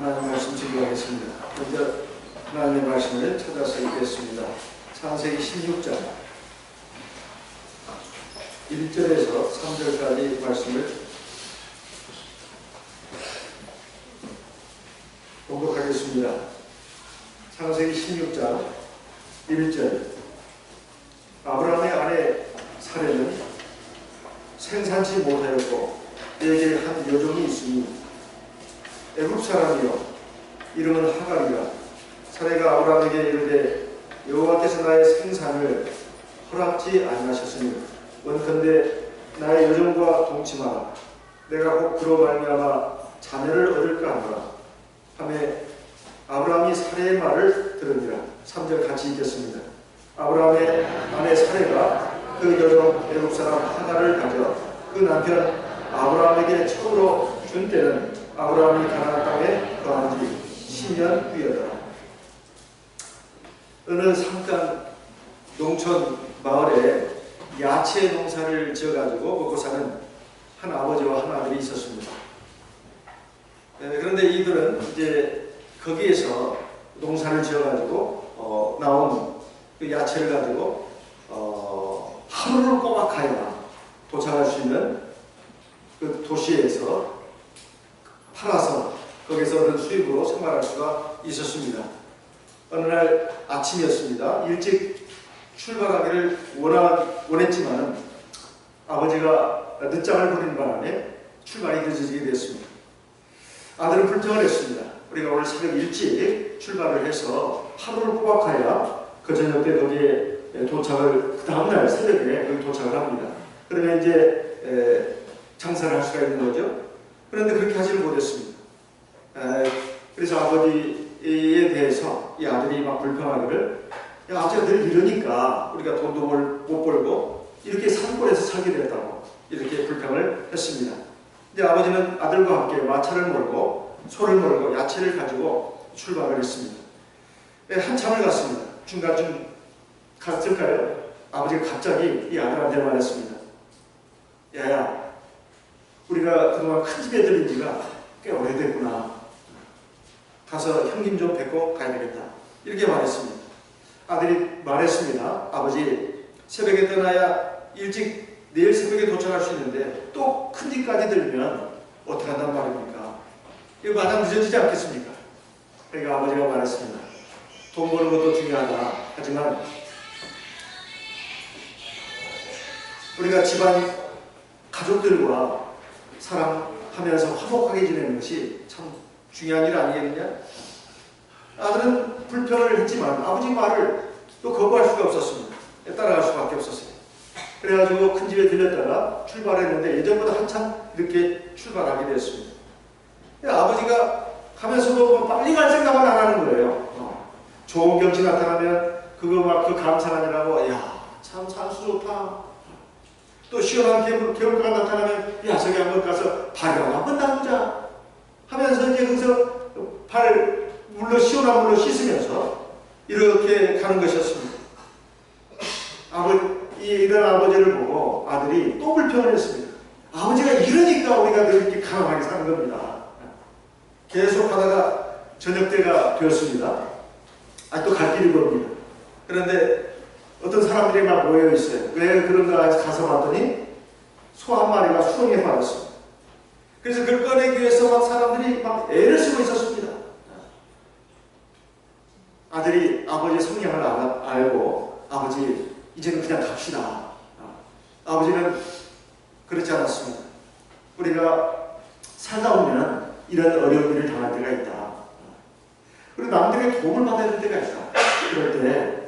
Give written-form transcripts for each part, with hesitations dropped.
하나님 말씀 증거하겠습니다. 먼저 하나님의 말씀을 찾아서 읽겠습니다. 창세기 16장 1절에서 3절까지 말씀을 봉독하겠습니다. 창세기 16장 1절. 아브라함의 아내 사레는 생산치 못하였고 그에게 한 여종이 있으니 애굽 사람이요 이름은 하갈이라. 사레가 아브라함에게 이르되 여호와께서 나의 생산을 허락지 아니하셨으니 원컨대 나의 여종과 동치 마라. 내가 혹 그로 말미암아 자녀를 얻을까 하노라 하매 아브라함이 사레의 말을 들으니라. 3절 같이 읽겠습니다. 아브라함의 아내 사레가 그 여종 애굽 사람 하갈을 가져 그 남편 아브라함에게 처음으로 준 때는 아브라함이 가나안 땅에 거한 지 10년 후였더라. 어느 산간 농촌 마을에 야채 농사를 지어가지고 먹고 사는 한 아버지와 한 아들이 있었습니다. 그런데 이들은 이제 거기에서 농사를 지어가지고 나온 그 야채를 가지고 하루를 꼬박하여 도착할 수 있는 그 도시에서 팔아서 거기서 얻은 수입으로 생활할 수가 있었습니다. 어느 날 아침이었습니다. 일찍 출발하기를 원했지만 아버지가 늦잠을 부리는 바람에 출발이 늦어지게 됐습니다. 아들은 불평을 했습니다. 우리가 오늘 새벽 일찍 출발을 해서 하루를 꼬박하여 그 저녁 때 거기에 도착을, 그 다음날 새벽에 거기 도착을 합니다. 그러면 이제 장사를 할 수가 있는 거죠. 그런데 그렇게 하지를 못했습니다. 그래서 아버지에 대해서 이 아들이 막 불평하기를, 야, 아버지가 늘 이러니까 우리가 돈도 못 벌고 이렇게 산골에서 살게 됐다고 이렇게 불평을 했습니다. 이제 아버지는 아들과 함께 마차를 몰고 소를 몰고 야채를 가지고 출발을 했습니다. 한참을 갔습니다. 중간쯤 갔을까요? 아버지가 갑자기 이 아들한테 말했습니다. 야야, 우리가 그동안 큰 집에 들린 지가 꽤 오래됐구나. 가서 형님 좀 뵙고 가야 되겠다. 이렇게 말했습니다. 아들이 말했습니다. 아버지, 새벽에 떠나야 일찍 내일 새벽에 도착할 수 있는데 또 큰 집까지 들면 어떻게 한단 말입니까? 이거 마냥 늦어지지 않겠습니까? 그러니까 아버지가 말했습니다. 돈 버는 것도 중요하다. 하지만 우리가 집안 가족들과 사랑하면서 화목하게 지내는 것이 참 중요한 일 아니겠느냐? 아들은 불평을 했지만 아버지 말을 또 거부할 수가 없었습니다. 따라갈 수밖에 없었어요. 그래가지고 큰 집에 들렸다가 출발했는데 예전보다 한참 늦게 출발하게 됐습니다. 아버지가 가면서도 빨리 갈 생각은 안 하는 거예요. 좋은 경치 나타나면 그거 막 그 감상하느라고, 야, 참 산수 좋다. 또 시원한 겨울가가 나타나면, 야, 저기 한번 가서 발을 한번 담그자 하면서 이제 거기서 발 시원한 물로 씻으면서 이렇게 가는 것이었습니다. 이런 아버지를 보고 아들이 또 불평을 했습니다. 아버지가 이러니까 우리가 늘 이렇게 가난하게 사는 겁니다. 계속 하다가 저녁 때가 되었습니다. 또 갈 길이 겁니다. 그런데 어떤 사람들이 막 모여 있어요. 왜 그런가 해서 가서 봤더니 소 한 마리가 수렁에 빠졌습니다. 그래서 그걸 꺼내기 위해서 막 사람들이 막 애를 쓰고 있었습니다. 아들이 아버지의 성향을 알고, 아버지 이제는 그냥 갑시다. 아버지는 그렇지 않았습니다. 우리가 살다 보면 이런 어려운 일을 당할 때가 있다. 그리고 남들에게 도움을 받아야 될 때가 있다. 그럴 때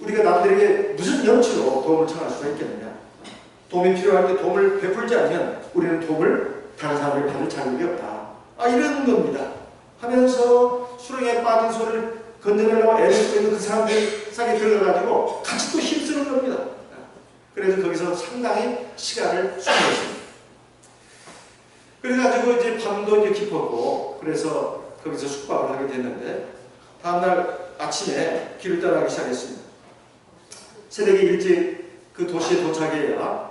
우리가 남들에게 무슨 염치로 도움을 청할 수가 있겠느냐. 도움이 필요할 때 도움을 베풀지 않으면 우리는 도움을 다른 사람에게 받을 자격이 없다. 이런 겁니다. 하면서 수렁에 빠진 소를 건져내려고 애를 쓰고 있는 그 사람들 사이에 들어가가지고 같이 또 힘쓰는 겁니다. 그래서 거기서 상당히 시간을 소모했습니다. 그래가지고 이제 밤도 이제 깊었고, 그래서 거기서 숙박을 하게 됐는데, 다음날 아침에 길을 떠나기 시작했습니다. 새벽에 일찍 그 도시에 도착해야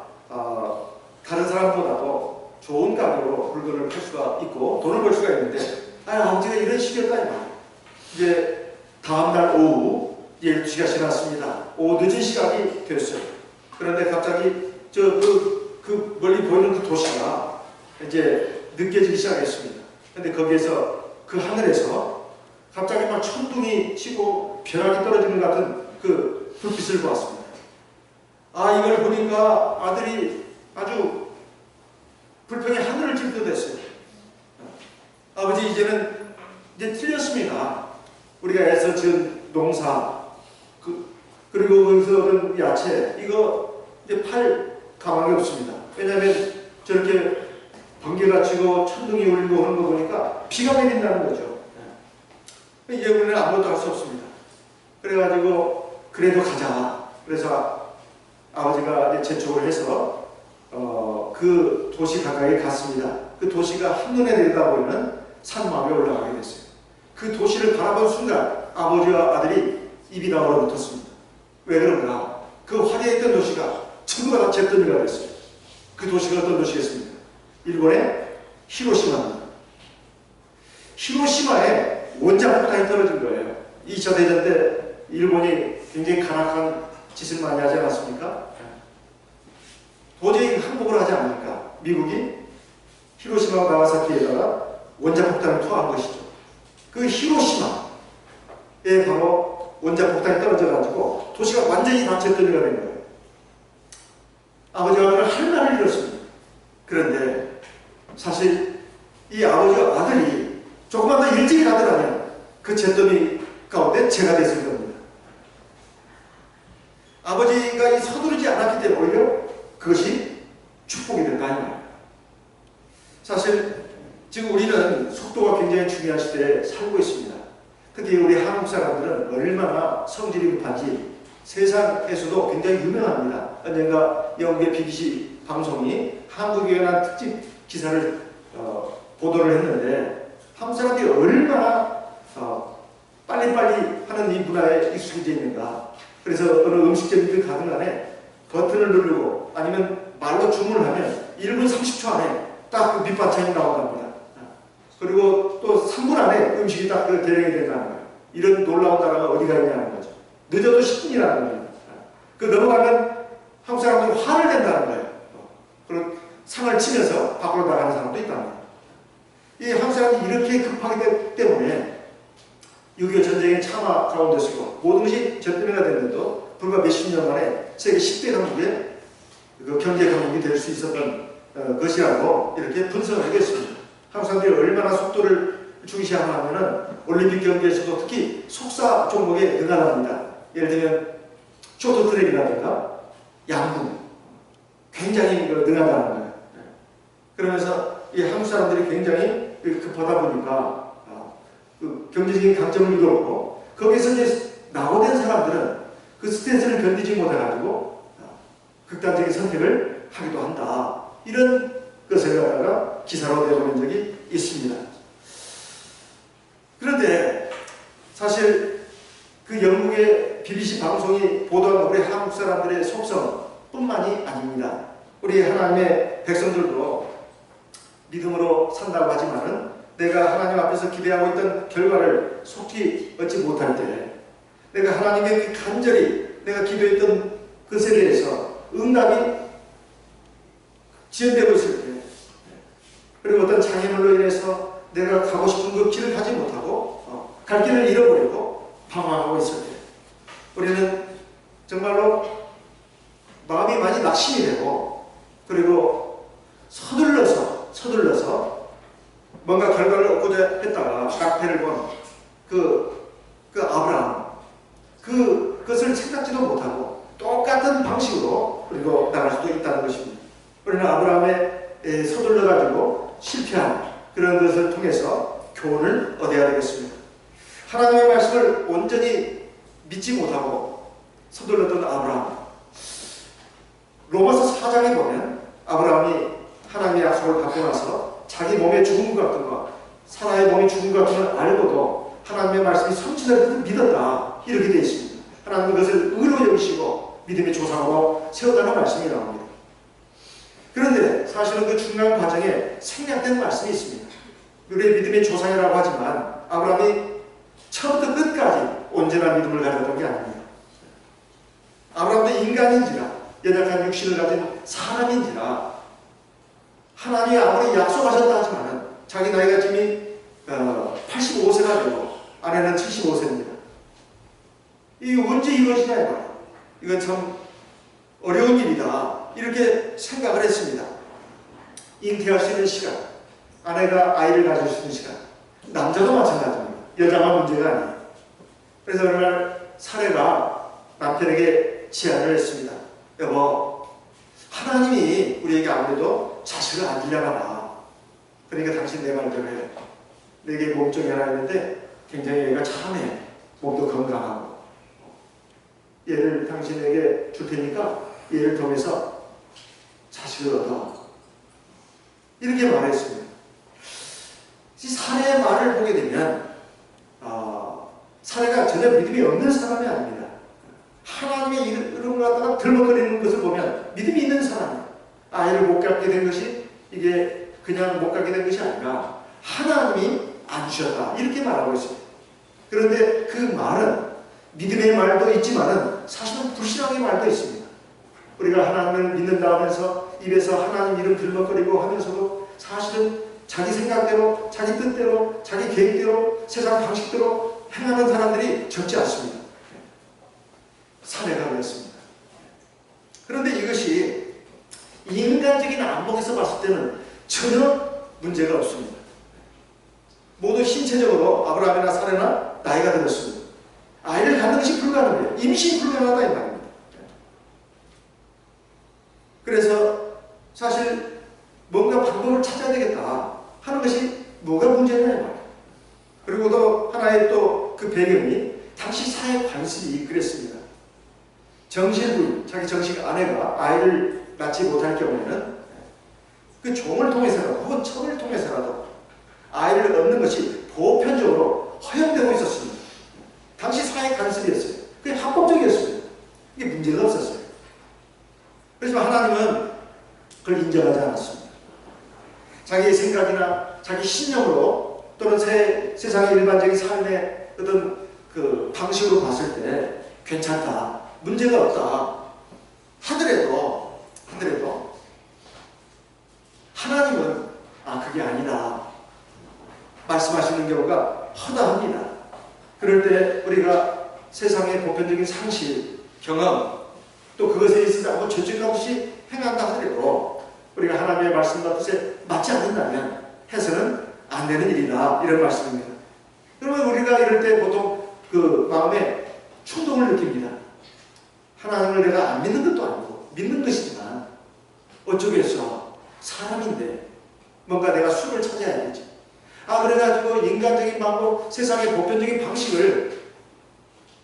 다른 사람보다도 좋은 가격으로 물건을 팔 수가 있고 돈을 벌 수가 있는데 아버지가 이런 식이었다 이 말이에요. 이제 다음날 오후 12시가 지났습니다. 오후 늦은 시간이 됐어요. 그런데 갑자기 그 멀리 보이는 그 도시가 이제 느껴지기 시작했습니다. 근데 거기에서 그 하늘에서 갑자기 막 천둥이 치고 벼락이 떨어지는 것 같은 그 불빛을 보았습니다. 이걸 보니까 아들이 아주 불평이 하늘을 찔듯 했어요. 아버지 이제 틀렸습니다. 우리가 애써 지은 농사 그리고 거기서 얻은 야채 이거 이제 팔 가망이 없습니다. 왜냐하면 저렇게 번개가 치고 천둥이 울리고 하는 거 보니까 비가 내린다는 거죠. 이제 우리는 아무것도 할 수 없습니다. 그래가지고 그래도 가자. 그래서 아버지가 이제 재촉을 해서 그 도시 가까이 갔습니다. 그 도시가 한눈에 내려다보이는 산마음에 올라가게 됐어요. 그 도시를 바라본 순간 아버지와 아들이 입이 다 얼어붙었습니다. 왜 그런가? 그 화려했던 도시가 전부 다 잿더미가 됐어요. 그 도시가 어떤 도시겠습니까? 일본의 히로시마입니다. 히로시마에 원자폭탄이 떨어진 거예요. 2차 대전 때 일본이 굉장히 간악한 짓을 많이 하지 않았습니까? 도저히 항복을 하지 않으니까 미국이 히로시마와 나가사키에다가 원자폭탄을 투하한 것이죠. 그 히로시마에 바로 원자폭탄이 떨어져가지고 도시가 완전히 다 잿더미가 된 거예요. 아버지와 아들은 할 말을 잃었습니다. 그런데 사실 이 아버지와 아들이 조금만 더 일찍 가더라면 그 잿더미 가운데 제가 됐을 겁니다. 아버지가 이 서두르지 않았기 때문에 오히려 그것이 축복이 된다 이 말이에요. 사실 지금 우리는 속도가 굉장히 중요한 시대에 살고 있습니다. 특히 우리 한국 사람들은 얼마나 성질이 급한지 세상에서도 굉장히 유명합니다. 언젠가 영국의 BBC 방송이 한국에 관한 특집 기사를 보도를 했는데 한국 사람들이 얼마나 빨리빨리 하는 이 문화에 익숙해져 있는가. 그래서 어느 음식점이든 가든 간에 버튼을 누르고 아니면 말로 주문을 하면 1분 30초 안에 딱 그 밑반찬이 나온답니다. 그리고 또 3분 안에 음식이 딱 대령이 된다는 거예요. 이런 놀라운 나라가 어디가 있냐는 거죠. 늦어도 10분이라는 거예요. 그 넘어가면 한국 사람들은 화를 낸다는 거예요. 그리고 상을 치면서 밖으로 나가는 사람도 있다는 거예요. 이 한국 사람들이 이렇게 급하기 때문에 6.25 전쟁의 참화 가운데 쓰고 모든 것이 잿더미가 됐는데도 불과 몇십 년 만에 세계 10대 강국의 그 경제 강국이 될 수 있었던 것이라고 이렇게 분석을 하겠습니다. 한국 사람들이 얼마나 속도를 중시하냐면은 올림픽 경기에서도 특히 속사 종목에 능하답니다. 예를 들면 쇼트트랙이라든가 양궁 굉장히 능하다는 거예요. 그러면서 이 한국 사람들이 굉장히 급하다 보니까 그 경제적인 강점을 이뤘고 거기서 이제 낙오된 사람들은 그 스트레스를 견디지 못해가지고 극단적인 선택을 하기도 한다. 이런 것을 갖다가 기사로 내보낸 적이 있습니다. 그런데 사실 그 영국의 BBC 방송이 보도한 우리 한국 사람들의 속성뿐만이 아닙니다. 우리 하나님의 백성들도 믿음으로 산다고 하지만은 내가 하나님 앞에서 기대하고 있던 결과를 속히 얻지 못할 때 내가 하나님께 간절히 내가 기도했던 것에 대해서 응답이 지연되고 있을 때 그리고 어떤 장애물로 인해서 내가 가고 싶은 그 길을 가지 못하고 갈 길을 잃어버리고 방황하고 있을 때 우리는 정말로 마음이 많이 낙심이 되고 그리고 서둘러서 뭔가 결과를 얻고자 했다가 깡패를 본 그 아브라함 그것을 생각지도 못하고 똑같은 방식으로 그리고 나갈 수도 있다는 것입니다. 우리는 아브라함의 서둘러가지고 실패한 그런 것을 통해서 교훈을 얻어야 되겠습니다. 하나님의 말씀을 온전히 믿지 못하고 서둘렀던 아브라함 로마서 4장에 보면 아브라함이 하나님의 약속을 받고 나서 자기 몸에 죽은 것 같은 것 사라의 몸이 죽은 것 같은 걸 알고도 하나님의 말씀이 성취될 것을 믿었다 이렇게 되어 있습니다. 하나님은 그것을 의로 여기시고 믿음의 조상으로 세웠다는 말씀이 나옵니다. 그런데 사실은 그 중간 과정에 생략된 말씀이 있습니다. 우리의 믿음의 조상이라고 하지만 아브라함이 처음부터 끝까지 온전한 믿음을 가졌던 게 아닙니다. 아브라함도 인간인지라, 연약한 육신을 가진 사람인지라 하나님이 아무리 약속하셨다 하지만 자기 나이가 지금 85세가 되고 아내는 75세입니다. 이게 언제 이루어지냐 이거예요. 이건 참 어려운 일이다 이렇게 생각을 했습니다. 잉태할 수 있는 시간, 아내가 아이를 가질 수 있는 시간, 남자도 마찬가지입니다. 여자가 문제가 아니에요. 그래서 어느 날 사례가 남편에게 제안을 했습니다. 여보, 하나님이 우리에게 아무래도 자식을 안 주려나 봐. 그러니까 당신 내 말대로 해. 내게 몸종이 하나 있는데 굉장히 얘가 참해. 몸도 건강하고. 얘를 당신에게 줄 테니까 얘를 통해서 자식을 얻어. 이렇게 말했습니다. 이 사례의 말을 보게 되면 사례가 전혀 믿음이 없는 사람이 아닙니다. 하나님의 이런 걸 갖다가 들먹거리는 것을 보면 믿음이 있는 사람이에요. 아이를 못 갖게 된 것이 이게 그냥 못 갖게 된 것이 아니라 하나님이 안 주셨다 이렇게 말하고 있습니다. 그런데 그 말은 믿음의 말도 있지만은 사실은 불신앙의 말도 있습니다. 우리가 하나님을 믿는다 하면서 입에서 하나님 이름 들먹거리고 하면서도 사실은 자기 생각대로, 자기 뜻대로, 자기 계획대로, 세상 방식대로 행하는 사람들이 적지 않습니다. 사례가 그렇습니다. 그런데 이것이 인간적인 안목에서 봤을 때는 전혀 문제가 없습니다. 모두 신체적으로 아브라함이나 사례나 나이가 들었습니다. 아이를 갖는 것이 불가능해요. 임신 불가능하다 이 말입니다. 그래서 사실 뭔가 방법을 찾아야 되겠다 하는 것이 뭐가 문제냐 이 말이에요. 그리고 또 하나의 또 그 배경이 당시 사회 관습이 그랬습니다. 정실부인, 자기 정식 아내가 아이를 낳지 못할 경우에는 그 종을 통해서라도 혹은 첩을 통해서라도 아이를 얻는 것이 보편적으로 허용되고 있었습니다. 당시 사회 관습이었어요. 그게 합법적이었습니다. 이게 문제가 없었어요. 그래서 하나님은 그걸 인정하지 않았습니다. 자기의 생각이나 자기 신념으로 또는 세상의 일반적인 삶의 어떤 그 방식으로 봤을 때 괜찮다, 문제가 없다 하더라도 하나님은 그게 아니다 말씀하시는 경우가 허다합니다. 그럴 때 우리가 세상의 보편적인 상식, 경험 또 그것에 있어서 아무 죄책감 없이 행한다 하더라도 우리가 하나님의 말씀과 뜻에 맞지 않는다면 해서는 안 되는 일이다 이런 말씀입니다. 그러면 우리가 이럴 때 보통 그 마음에 충동을 느낍니다. 하나님을 내가 안 믿는 것도 아니고 믿는 것이지만 어쩌겠어. 사람인데 뭔가 내가 수를 찾아야겠지. 그래가지고 인간적인 방법, 세상의 보편적인 방식을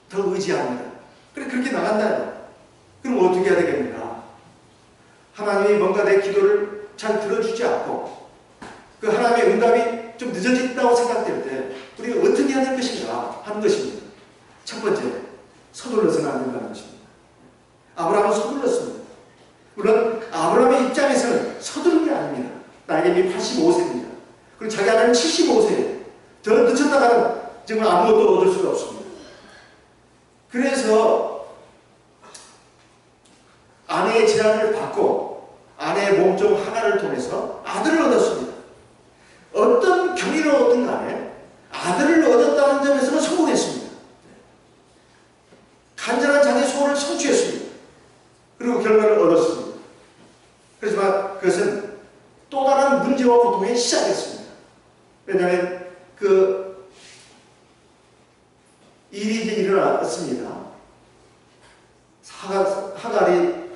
더 의지합니다. 그렇게 나간다. 그럼 어떻게 해야 되겠습니까? 하나님이 뭔가 내 기도를 잘 들어주지 않고 그 하나님의 응답이 좀 늦어진다고 생각될 때 우리가 어떻게 해야 될 것인가 하는 것입니다. 첫 번째, 서둘러서는 안 된다는 것입니다. 아브라함은 서둘렀습니다. 물론 아브라함의 입장에서는 서두른 게 아닙니다. 나이가 이미 85세입니다. 그리고 자기 아내는 75세예요. 더 늦췄다가는 정말 아무것도 얻을 수가 없습니다. 그래서 아내의 제안을 받고 아내의 몸종 하나를 통해서 아들을 얻었습니다. 어떤 경위로 얻든 간에 아들을 얻었다는 점에서는 성공했습니다. 간절한 자기의 소원을 성취했습니다. 그리고 결과를 얻었습니다. 그렇지만 그것은 또 다른 문제와 고통의 시작이었습니다. 왜냐하면 그 일이 이제 일어났습니다. 하갈이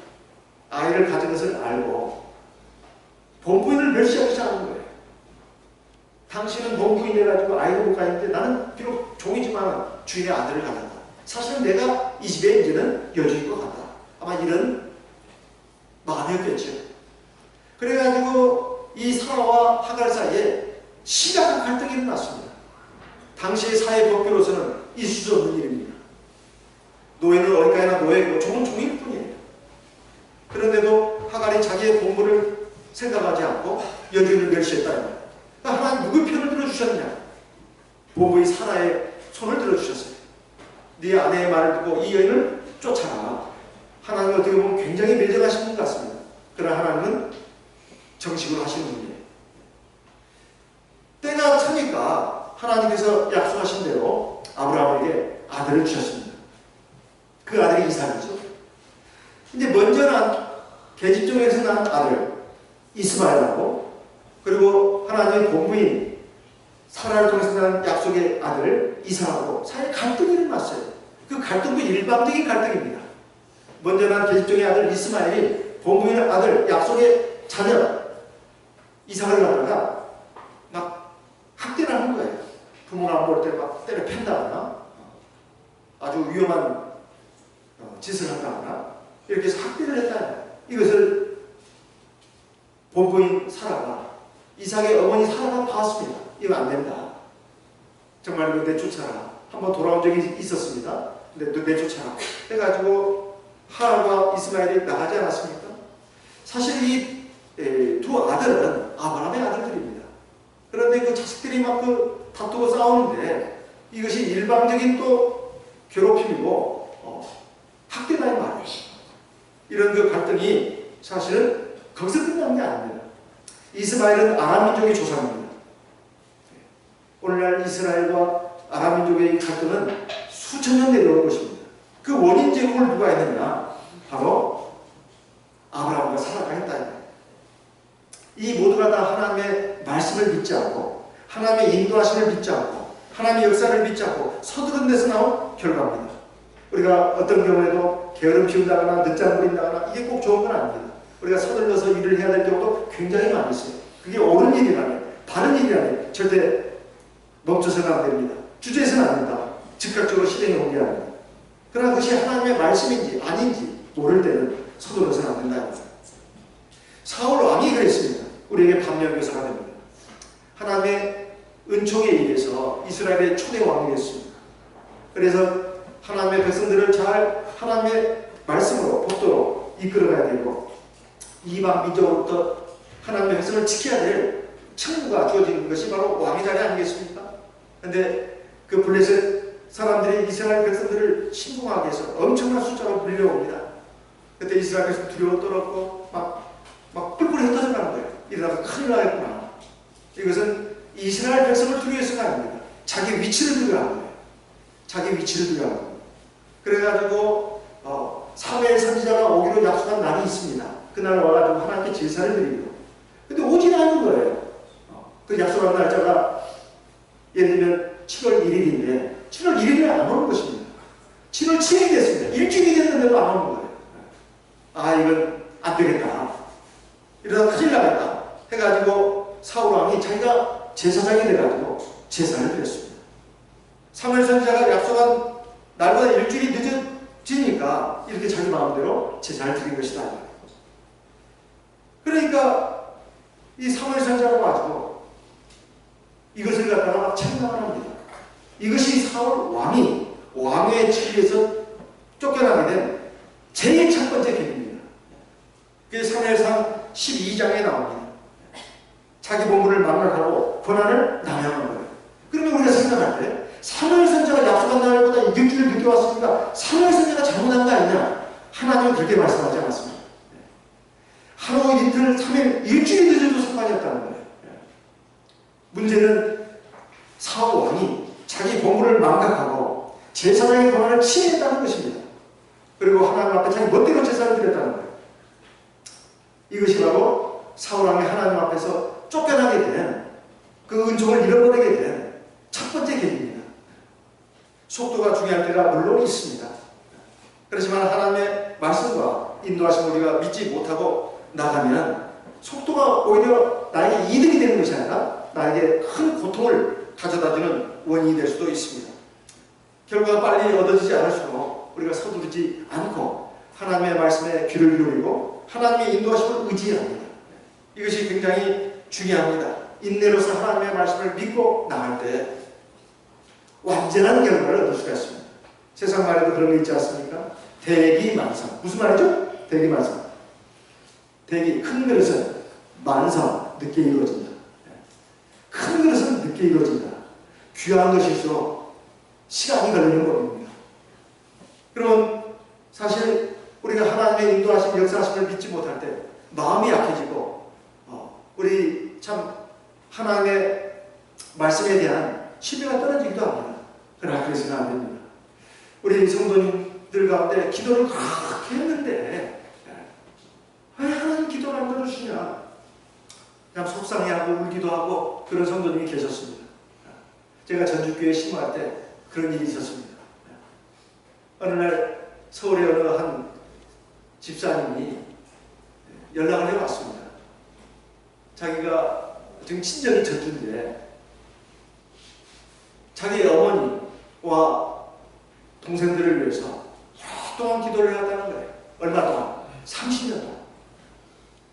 아이를 가진 것을 알고 본부인을 멸시하기 시작한 거예요. 당신은 본부인 해가지고 아이를 못 가는데 나는 비록 종이지만 주인의 아들을 가졌다. 사실은 내가 이 집에 이제는 여주인 것 같다. 아마 이런 마음이었겠죠. 그래가지고 이 사라와 하갈 사이에 심각한 갈등이 일어났습니다. 당시의 사회 법규로서는 있을 수 없는 일입니다. 노예는 어디까지나 노예고 종은 종일 뿐이에요. 그런데도 하갈이 자기의 본부를 생각하지 않고 여주인을 멸시했다. 그러니까 하나님 누구 편을 들어주셨느냐? 본부인 사라의 손을 들어주셨어요. 네 아내의 말을 듣고 이 여인을 쫓아라. 하나님은 어떻게 보면 굉장히 매정하신 분 같습니다. 그러나 하나님은 정식으로 하시는 분이에요. 때가 차니까 하나님께서 약속하신 대로 아브라함에게 아들을 주셨습니다. 그 아들이 이삭이죠. 근데 먼저 난 계집종에서 난 아들 이스마엘하고, 그리고 하나님의 본부인 사라를 통해서 난 약속의 아들 이삭하고 사이에 갈등이 일어났어요. 그 갈등도 일방적인 갈등입니다. 먼저 난 계집종의 아들 이스마엘이 본부인 아들 약속의 자녀 이삭을 갖다가 막 학대를 하는 거예요. 부모가 안 볼 때 막 때려 팬다거나 아주 위험한 짓을 한다거나 이렇게 해서 학대를 했다. 이것을 본부인 사라가, 이삭의 어머니 사라가 봤습니다. 이거 안 된다. 정말 이거 내쫓아라. 한번 돌아온 적이 있었습니다. 근데 또 내쫓아라. 해가지고 하란과 이스마엘이 나가지 않았습니까? 사실 이 두 아들은 아브라함의 아들들입니다. 그런데 그 자식들이 막 그 다투고 싸우는데 이것이 일방적인 또 괴롭힘이고 학대다 이 말이에요. 이런 그 갈등이 사실은 거기서 끝난 게 아닙니다. 이스마엘은 아람 민족의 조상입니다. 오늘날 이스라엘과 아람 민족의 갈등은 수천 년 내려온 것입니다. 그 원인 제공을 누가 했느냐? 바로 아브라함과 사라가 했다. 이 모두가 다 하나님의 말씀을 믿지 않고, 하나님의 인도하심을 믿지 않고, 하나님의 역사를 믿지 않고 서두른 데서 나온 결과입니다. 우리가 어떤 경우에도 게으름 피운다거나 늦잠 부린다거나 이게 꼭 좋은 건 아닙니다. 우리가 서둘러서 일을 해야 될 경우도 굉장히 많이 있어요. 그게 옳은 일이라면, 바른 일이라면 절대 멈춰서는 안 됩니다. 주저해서는 안 된다. 즉각적으로 실행에 옮겨야 합니다. 그러나 그것이 하나님의 말씀인지 아닌지 모를 때는 서둘러서는 안 된다. 사울 왕이 그랬습니다. 우리에게 반면교사가 됩니다. 하나님의 은총에 의해서 이스라엘의 초대 왕이 됐습니다. 그래서 하나님의 백성들을 잘 하나님의 말씀으로 법도로 이끌어가야 되고, 이방 민족으로부터 하나님의 백성을 지켜야 될 책무가 주어지는 것이 바로 왕의 자리 아니겠습니까? 그런데 그 블레셋 사람들이 이스라엘 백성들을 침공하기 위해서 엄청난 숫자로 몰려옵니다. 그때 이스라엘 백성 두려워 떨었고 막 뿔뿔이 흩어져 가는 거예요. 이러다가 큰일 나겠구나. 이것은 이스라엘 백성을 두려워해서가 아닙니다. 자기 위치를 두려워하는 거예요. 자기 위치를 두려워하는 거예요. 그래가지고 사무엘 선지자가 오기로 약속한 날이 있습니다. 그날 와가지고 하나님께 제사를 드리고, 근데 오진 않은 거예요. 그 약속한 날짜가 예를 들면 7월 1일인데 7월 1일에 안 오는 것입니다. 7월 7일이 됐습니다. 일주일이 됐는데도 안 오는 거예요. 아, 이건 안 되겠다. 이러다 큰일 나겠다 해가지고 사울 왕이 자기가 제사장이 돼가지고 제사를 드렸습니다. 사무엘 선지자가 약속한 날보다 일주일이 늦어지니까 이렇게 자기 마음대로 제사를 드린 것이다. 그러니까 이 사무엘 선지자가 가지고 이것을 갖다가 책망을 합니다. 이것이 사울 왕이 왕의 지위에서 쫓겨나게 된 제일 첫 번째 계기입니다. 그게 사무엘상 12장에 나옵니다. 자기 본분을 망각하고 권한을 남용한 거예요. 그러면 우리가 생각할 때 사무엘 선지자가 약속한 날보다 일주일 늦게 왔으니까 사무엘 선지자가 잘못한 거 아니냐? 하나님은 그렇게 말씀하지 않았습니다. 하루, 이틀, 3일, 일주일이 늦어도 상관이 없다는 거예요. 문제는 사울 왕이 자기 본분을 망각하고 제사장의 권한을 침해했다는 것입니다. 그리고 하나님 앞에 자기 멋대로 제사를 드렸다는 거예요. 이것이 바로 사울 왕이 하나님 앞에서 쫓겨나게 된, 그 은총을 잃어버리게 된 첫 번째 계기입니다. 속도가 중요할 때가 물론 있습니다. 그렇지만 하나님의 말씀과 인도하심을 우리가 믿지 못하고 나가면 속도가 오히려 나에게 이득이 되는 것이 아니라 나에게 큰 고통을 가져다주는 원인이 될 수도 있습니다. 결과가 빨리 얻어지지 않을수록 우리가 서두르지 않고 하나님의 말씀에 귀를 기울이고 하나님의 인도하심을 의지합니다. 이것이 굉장히 중요합니다. 인내로서 하나님의 말씀을 믿고 나갈 때 완전한 결과를 얻을 수가 있습니다. 세상 말에도 그런 게 있지 않습니까? 대기만성. 무슨 말이죠? 대기만성. 대기, 큰 그릇은 만사 늦게 이루어진다. 큰 그릇은 늦게 이루어진다. 귀한 것일수록 시간이 걸리는 법입니다. 그러면 사실 우리가 하나님의 인도하심 역사하심을 믿지 못할 때 마음이 약해지고 우리 참 하나님의 말씀에 대한 신뢰가 떨어지기도 합니다. 그러나 그래서는 안 됩니다. 우리 성도님들 가운데 기도를 그렇게 했는데 왜 하나님 기도를 안 들어주시냐, 그냥 속상해하고 울기도 하고 그런 성도님이 계셨습니다. 제가 전주교회 심호할 때 그런 일이 있었습니다. 어느 날 서울의 어느 한 집사님이 연락을 해왔습니다. 자기가 지금 친정이 전주인데 자기 어머니와 동생들을 위해서 오랫동안 기도를 해왔다는 거예요. 얼마 동안? 30년 동안.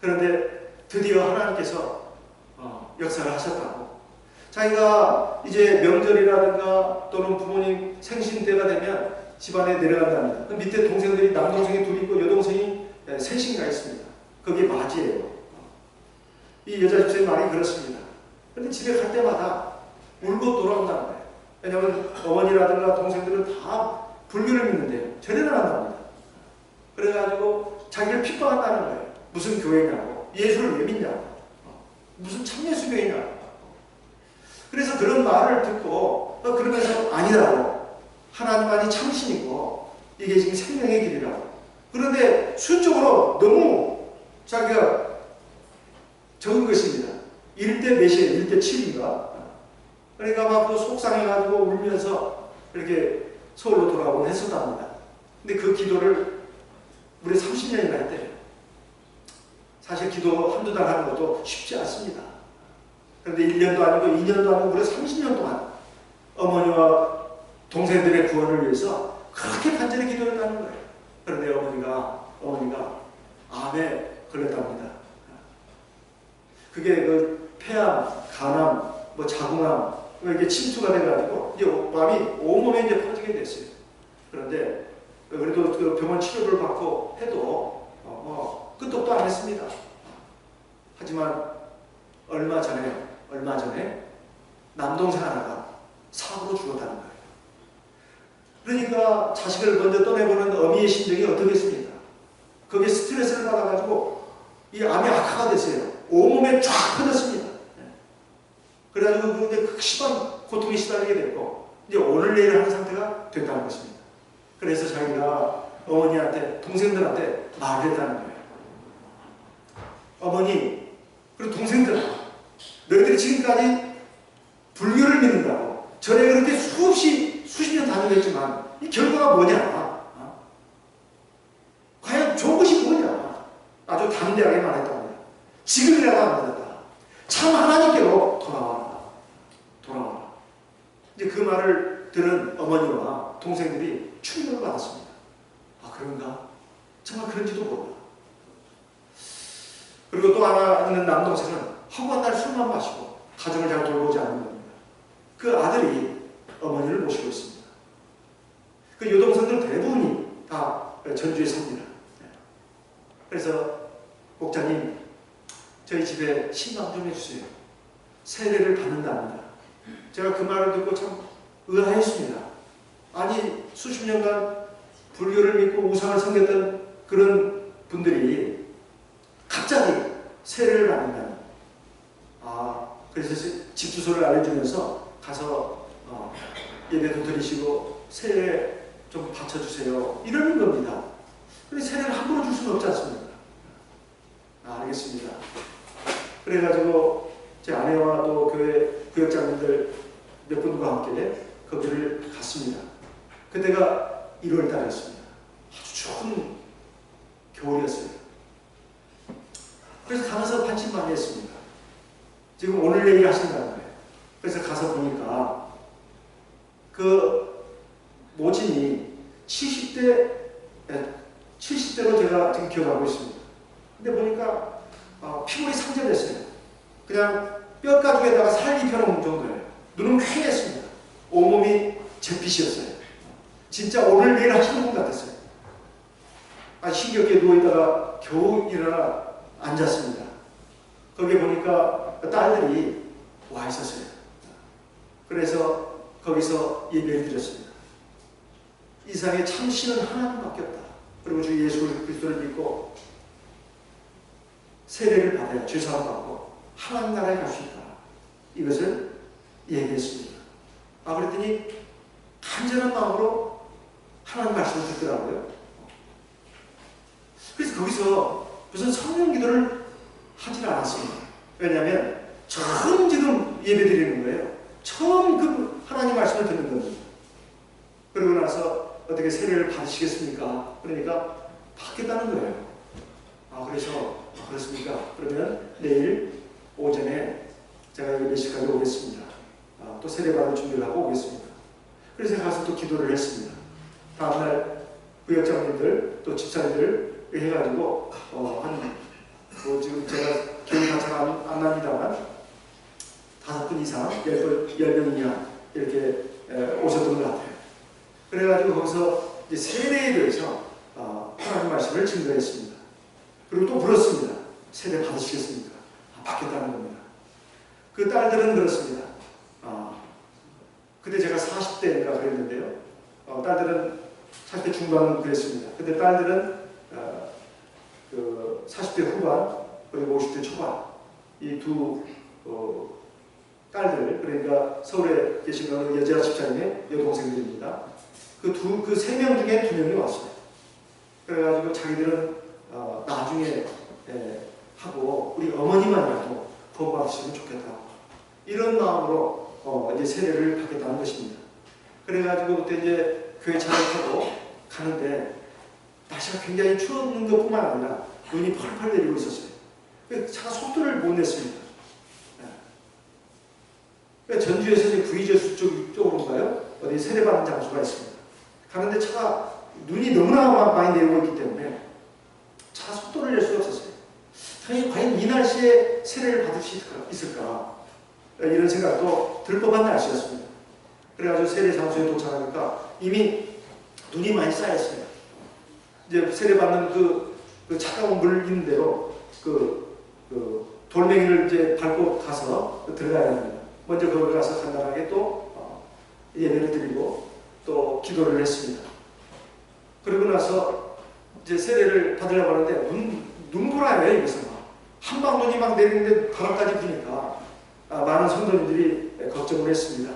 그런데 드디어 하나님께서 역사를 하셨다고. 자기가 이제 명절이라든가 또는 부모님 생신 때가 되면 집안에 내려간답니다. 그 밑에 동생들이 남동생이 둘 있고 여동생이 셋인가 있습니다. 그게 맞이에요. 이 여자 집사의 말이 그렇습니다. 그런데 집에 갈 때마다 울고 돌아온다는 거예요. 왜냐하면 어머니라든가 동생들은 다 불교를 믿는데요. 절에는 안 합니다. 그래가지고 자기를 핍박한다는 거예요. 무슨 교회냐고, 예수를 왜 믿냐고, 무슨 참예수교회냐고. 그래서 그런 말을 듣고 그러면서 아니라고, 하나님만이 참신이고 이게 지금 생명의 길이라고. 그런데 수적으로 너무 자기가 적은 것입니다. 1대 몇이에요? 1대 7인가? 그러니까 막 속상해가지고 울면서 이렇게 서울로 돌아오곤 했었답니다. 근데 그 기도를 우리 30년이나 했대요. 사실 기도 한두 달 하는 것도 쉽지 않습니다. 그런데 1년도 아니고 2년도 아니고 무려 30년 동안 어머니와 동생들의 구원을 위해서 그렇게 간절히 기도를 하는 거예요. 그런데 어머니가 암에 걸렸답니다. 그게 그 폐암, 간암, 자궁암 이게 침투가 돼가지고 이제 암이 온몸에 이제 퍼지게 됐어요. 그런데 그래도 그 병원 치료를 받고 해도 끄떡도 안 했습니다. 하지만 얼마 전에 남동생 하나가 사고로 죽었다는 거예요. 그러니까 자식을 먼저 떠내보는 어미의 심정이 어떻겠습니까? 거기에 스트레스를 받아가지고 이 암이 악화가 됐어요. 온몸에 쫙 퍼졌습니다. 그래가지고 그 심한 고통에 시달리게 됐고 이제 오늘 내일 하는 상태가 됐다는 것입니다. 그래서 자기가 어머니한테 동생들한테 말을 했다는 거예요. 어머니 그리고 동생들, 너희들이 지금까지 불교를 믿는다고 전에 그렇게 수십 년 다녀왔지만 이 결과가 뭐냐? 과연 좋은 것이 뭐냐? 아주 담대하게 말했답니다. 지금이라도 안 되겠다. 참 하나님께로 돌아와라. 이제 그 말을 들은 어머니와 동생들이 충격을 받았습니다. 아, 그런가? 정말 그런지도 몰라. 그리고 또 하나 있는 남동생은 하고 한 달 술만 마시고 가정을 잘 돌보지 않는 겁니다. 그 아들이 어머니를 모시고 있습니다. 그 여동생들 대부분이 다 전주에 삽니다. 그래서 목자님, 저희 집에 신방 좀 해주세요. 세례를 받는답니다. 제가 그 말을 듣고 참 의아했습니다. 아니 수십 년간 불교를 믿고 우상을 섬겼던 그런 분들이 갑자기 세례를 받는다니. 그래서 집 주소를 알려주면서 가서 예배도 드리시고 세례 좀 바쳐주세요. 이러는 겁니다. 근데 세례를 함부로 줄 수는 없지 않습니까? 알겠습니다. 그래가지고 제 아내와 또 교회 구역장님들 몇 분과 함께 거기를 갔습니다. 그때가 1월 달이었습니다. 아주 추운 겨울이었어요. 그래서 가면서 반신반의했습니다. 지금 오늘 내일 하신다는 거예요. 그래서 가서 보니까 그 모친이 70대로 제가 지금 기억하고 있습니다. 근데 보니까 피골이 상절됐어요. 그냥 뼈가죽에다가 살 입혀놓은 정도예요. 눈은 쾌했습니다. 온몸이 잿빛이었어요. 진짜 오늘 내일 하시는 분 같았어요. 힘겹게 누워있다가 겨우 일어나 앉았습니다. 거기에 보니까 딸들이 와 있었어요. 그래서 거기서 예배를 드렸습니다. 이 세상에 참 신은 하나님밖에 없다. 그리고 주 예수 그리스도를 믿고 세례를 받아야 죄사함 받고 하나님 나라에 갈 수 있다. 이것을 얘기했습니다. 그랬더니 간절한 마음으로 하나님 말씀을 듣더라고요. 그래서 거기서 무슨 성령 기도를 하지는 않았습니다. 왜냐하면 처음 지금 예배 드리는 거예요. 처음 그 하나님 말씀을 듣는 겁니다. 그러고 나서 어떻게 세례를 받으시겠습니까? 그러니까 받겠다는 거예요. 그래서 그렇습니까? 그러면 내일 오전에 제가 여기 몇 시까지 오겠습니다. 또 세례 받을 준비를 하고 오겠습니다. 그래서 제가 가서 또 기도를 했습니다. 다음날 구역장님들 또 집사님들 해가지고 지금 제가 기억이 잘 안 납니다만 5분 이상 10명 이하 이렇게 오셨던 것 같아요. 그래가지고 거기서 이제 세례에 대해서 하나님 말씀을 증거했습니다. 그리고 또 물었습니다. 세례 받으시겠습니까? 받겠다는 겁니다. 그 딸들은 그렇습니다. 그때 제가 40대인가 그랬는데요. 딸들은 40대 중반 그랬습니다. 근데 딸들은 40대 후반 그리고 50대 초반 이 두 딸들, 그러니까 서울에 계시는 여자 집사님의 여동생들입니다. 그 3명 중에 2명이 왔어요. 그래가지고 자기들은 나중에 하고 우리 어머니만이라도 구원받으시면 좋겠다고 이런 마음으로 이제 세례를 받겠다는 것입니다. 그래가지고 그때 이제 교회 차를 타고 가는데 날씨가 굉장히 추웠는 것뿐만 아니라 눈이 펄펄 내리고 있었어요. 차가 속도를 못 냈습니다. 전주에서 이제 구의저수 쪽으로인가요? 어디 세례받는 장소가 있습니다. 가는데 차가 눈이 너무나 많이 내리고 있기 때문에 차 속도를 낼 수가 없었어요. 과연 이 날씨에 세례를 받을 수 있을까? 이런 생각도 들 법한 날씨였습니다. 그래가지고 세례 장소에 도착하니까 이미 눈이 많이 쌓였습니다. 이제 세례받는 그 차가운 물 있는 대로 돌멩이를 이제 밟고 가서 들어가야 합니다. 먼저 거기 가서 간단하게 또 예배를 드리고 또 기도를 했습니다. 그리고 나서 이제 세례를 받으려고 하는데 눈보라예요. 여기서 한방 눈이 막 내리는데 바람까지 부니까 많은 성도님들이 걱정을 했습니다.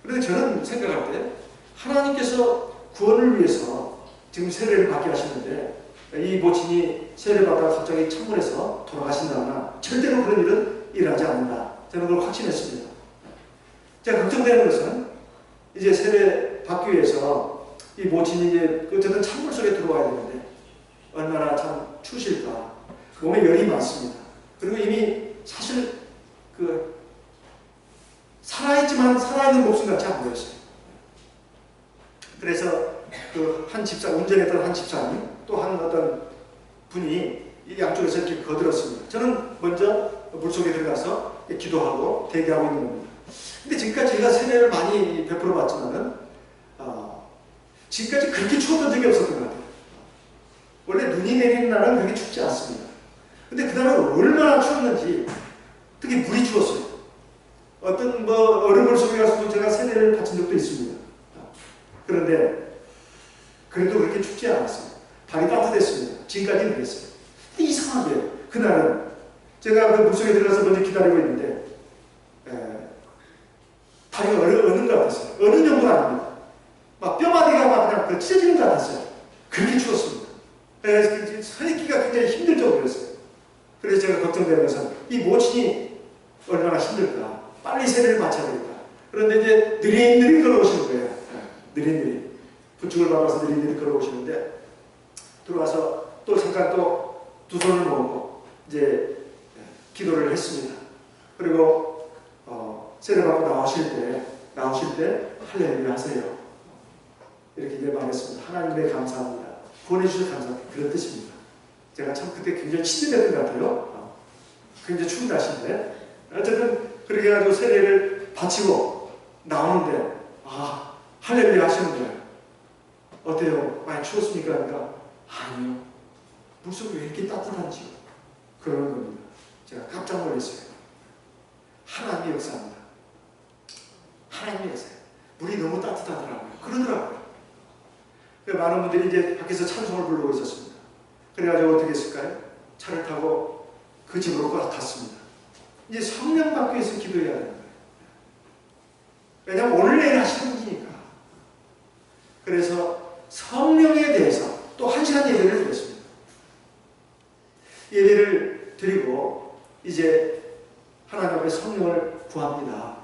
그런데 저는 생각할 때 하나님께서 구원을 위해서 지금 세례를 받게 하시는데 이 모친이 세례받다가 갑자기 찬물에서 돌아가신다거나 절대로 그런 일은 일어나지 않는다. 저는 그걸 확신했습니다. 제가 걱정되는 것은 이제 세례 받기 위해서 이 모친이 이제 어쨌든 찬물 속에 들어와야 되는데 얼마나 참 추우실까. 몸에 열이 많습니다. 그리고 이미 사실 살아있지만 살아있는 목숨 같이 안 보였어요. 그래서 운전했던 한 집사님 또 한 어떤 분이 이 양쪽에서 이렇게 거들었습니다. 저는 먼저 물속에 들어가서 기도하고 대기하고 있는 겁니다. 근데 지금까지 제가 세례를 많이 베풀어 봤지만은 지금까지 그렇게 추웠던 적이 없었던 것 같아요. 원래 눈이 내리는 날은 그렇게 춥지 않습니다. 근데 그날은 얼마나 추웠는지 특히 물이 추웠어요. 어떤 얼음물 속에 가서도 제가 세례를 받은 적도 있습니다. 그런데 그래도 그렇게 춥지 않았어요. 발이 따뜻했습니다. 지금까지는 그랬어요. 근데 이상하게 그날은 제가 그 물속에 들어가서 먼저 기다리고 있는데 다리가 어는 것 같았어요. 어는 정도는 아닙니다. 막 뼈마디가 막 그냥 찢어지는 것 같았어요. 그렇게 추웠습니다. 그래서 서 있기가 굉장히 힘들 정도였어요. 그래서 제가 걱정되는 것은 이 모친이 얼마나 힘들까. 빨리 세례를 받쳐야 되겠다. 그런데 이제 느릿느릿 걸어오시는 거예요. 느릿느릿. 부축을 받아서 느릿느릿 걸어오시는데 들어와서 또 잠깐 또 두 손을 모으고 이제 기도를 했습니다. 그리고 세례 받고 나오실 때 할렐루야 하세요. 이렇게 이제 말했습니다. 하나님에 감사합니다. 보내주셔서 감사합니다. 그런 뜻입니다. 제가 참 그때 굉장히 친근했던 것 같아요. 굉장히 추운 날씨인데 어쨌든 그렇게 해가지고 세례를 바치고 나오는데 할렐루야 하시는 거예요. 어때요? 많이 추웠습니까? 그러니까 아니요. 물속이 왜 이렇게 따뜻한지요? 그러는 겁니다. 제가 깜짝 놀랐어요. 하나님의 역사입니다. 하나님의 역사예요. 물이 너무 따뜻하더라고요. 그러더라고요. 많은 분들이 이제 밖에서 찬송을 부르고 있었습니다. 그래가지고 어떻게 했을까요? 차를 타고 그 집으로 갔습니다. 이제 성령 받기 위해서 기도해야 되는 거예요. 왜냐하면 오늘 내일 하시는 분이니까. 그래서 성령에 대해서 또 1시간 예배를 드렸습니다. 예배를 드리고 이제 하나님 앞에 성령을 구합니다.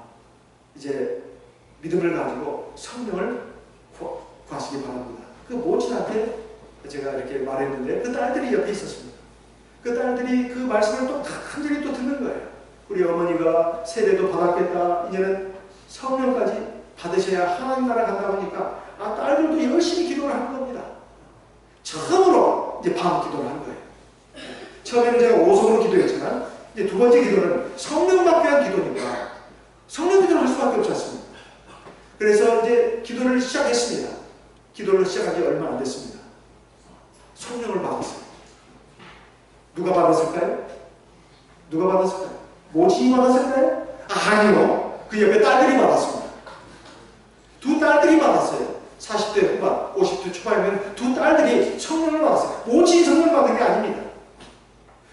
이제 믿음을 가지고 성령을 구하시기 바랍니다. 그 모친한테 제가 이렇게 말했는데 그 딸들이 옆에 있었습니다. 그 딸들이 그 말씀을 또 간절히 또 듣는 거예요. 우리 어머니가 세례도 받았겠다. 이제는 성령까지 받으셔야 하나님 나라 간다고 하니까 딸들도 열심히 기도를 하는 겁니다. 처음으로 이제 밤 기도를 한 거예요. 처음에는 제가 오성으로 기도했지만 이제 두 번째 기도는 성령 받기 위한 기도니까 성령 기도를 할 수밖에 없지 않습니까? 그래서 이제 기도를 시작했습니다. 기도를 시작한 지 얼마 안 됐습니다. 성령을 받았어요. 누가 받았을까요? 누가 받았을까요? 모친이 받았을까요? 아니요. 그 옆에 딸들이 받았습니다. 두 딸들이 받았어요. 40대 후반, 50대 초반이면 두 딸들이 성령을 받았어요. 모친이 성령을 받은 게 아닙니다.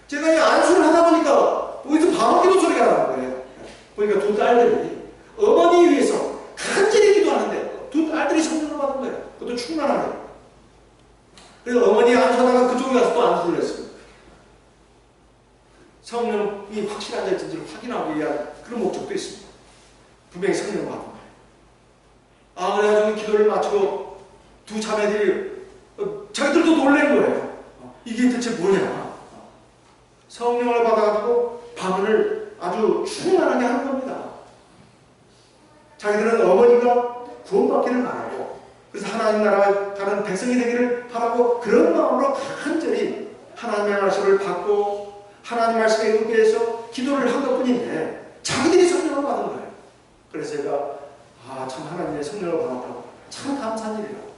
제가 이 안수를 하다 보니까 어디서 방언기도 소리가 나는 거예요. 보니까 두 딸들이 어머니 위해서 간절히 기도하는데 두 딸들이 성령을 받은 거예요. 그것도 충만하게. 그래서 어머니 안수하다가 그쪽에 가서 또 안수를 했습니다. 성령이 확실한 자인지를 확인하기 위한 그런 목적도 있습니다. 분명히 성령을 받은 거예요. 그래가지고 기도를 마치고 두 자매들이 자기들도 놀란 거예요. 이게 대체 뭐냐. 성령을 받아가지고 방언을 아주 충만하게 하는 겁니다. 자기들은 어머니가 구원받기를 바라고 그래서 하나님 나라 가는 백성이 되기를 바라고 그런 마음으로 간절히 하나님의 말씀을 받고 하나님 말씀에 의지해서 기도를 한 것뿐인데 자기들이 성령을 받은 거예요. 그래서 제가 참 하나님의 성령을 받았다고 참 감사한 일이라고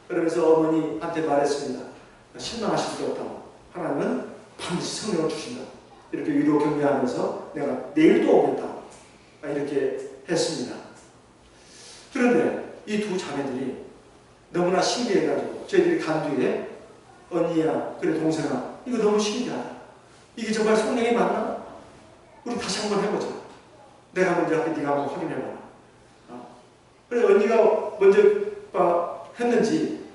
그러면서 어머니한테 말했습니다. 실망하실 수 없다고. 하나님은 반드시 성령을 주신다. 이렇게 위로 격려하면서 내가 내일도 오겠다고 이렇게 했습니다. 그런데 이 두 자매들이 너무나 신기해가지고 저희들이 간 뒤에 언니야, 그래 동생아, 이거 너무 신기하다. 이게 정말 성령이 맞나? 우리 다시 한번 해보자. 내가 먼저 할게, 네가 한번 확인해봐라. 그래 언니가 먼저 했는지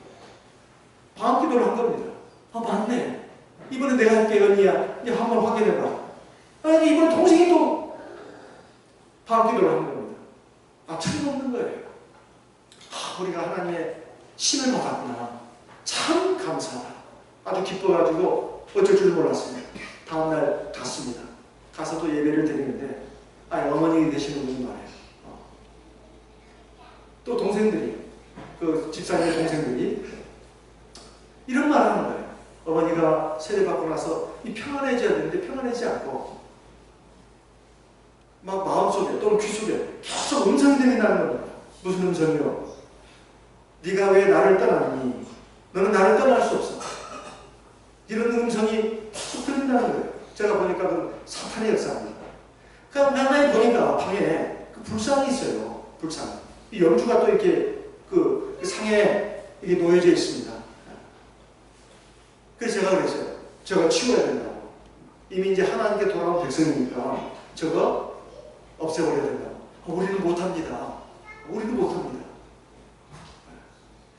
방언기도를 한 겁니다. 맞네. 이번에 내가 할게 언니야. 이제 한번 확인해봐. 아니 이번 동생이 또 방언기도를 하는 겁니다. 틀림없는 거예요. 우리가 하나님의 신을 받았구나. 참 감사하다. 아주 기뻐가지고 어쩔 줄 몰랐습니다. 다음날 갔습니다. 가서도 예배를 드리는데 어머니 되시는 분이 말해요. 또 동생들이 그 집사님의 동생들이 이런 말을 하는 거예요. 어머니가 세례받고 나서 이 평안해져야 되는데 평안해지지 않고 막 마음속에 또는 귀속에 계속 음성이 들린다는 겁니다. 무슨 음성이요? 네가 왜 나를 떠나니? 너는 나를 떠날 수 없어. 이런 음성이 쭉 들린다는 거예요. 제가 보니까 그 사탄의 역사입니다. 그러니까 나중에 보니까 방에 그 불상이 있어요. 불상. 이 영주가 또 이렇게 그 상에 이게 놓여져 있습니다. 그래서 제가 그랬어요. 저거 치워야 된다고. 이미 이제 하나님께 돌아온 백성이니까 저거 없애버려야 된다고. 우리는 못합니다. 우리는 못합니다.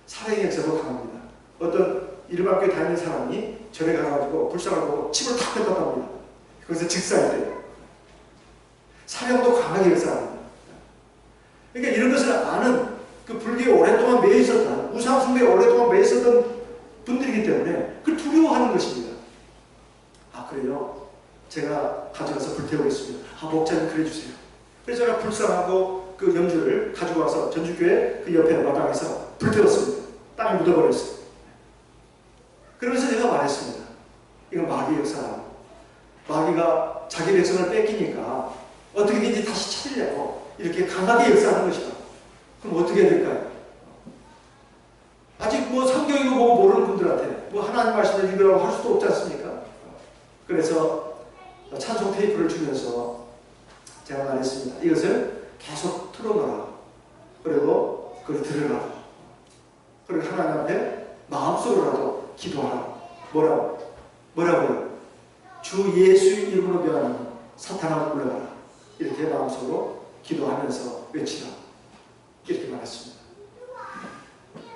사랑의 역사도 강합니다. 어떤 일반교회 다니는 사람이 절에 가가지고 불쌍을 보고 침을 탁 뱉었다고 합니다. 거기서 직사할 때 사령도 강하게 역사합니다. 그러니까 이런 것을 아는 그 불교에 오랫동안 매여 있었던 우상숭배에 오랫동안 매여 있었던 분들이기 때문에 그걸 두려워하는 것입니다. 그래요? 제가 가져가서 불태우겠습니다. 목자님 그래주세요. 그래서 제가 불쌍하고 그 영주를 가지고 와서 전주교회 그 옆에 마당에서 불태웠습니다. 땅에 묻어버렸어요. 그러면서 제가 말했습니다. 이건 마귀의 역사라고. 마귀가 자기 백성을 뺏기니까 어떻게든지 다시 찾으려고 이렇게 강하게 역사하는 것이다. 그럼 어떻게 해야 될까요? 아직 성경이고 보고 모르는 분들한테 하나님 말씀을 읽으라고 할 수도 없지 않습니까? 그래서 찬송 테이프를 주면서 제가 말했습니다. 이것을 계속 틀어놔라. 그리고 그걸 들으라. 그리고 하나님 앞에 마음속으로라도 기도하라. 뭐라고요? 주 예수 이름으로 변하는 사탄아 물러가라. 이렇게 마음속으로 기도하면서 외치라. 이렇게 말했습니다.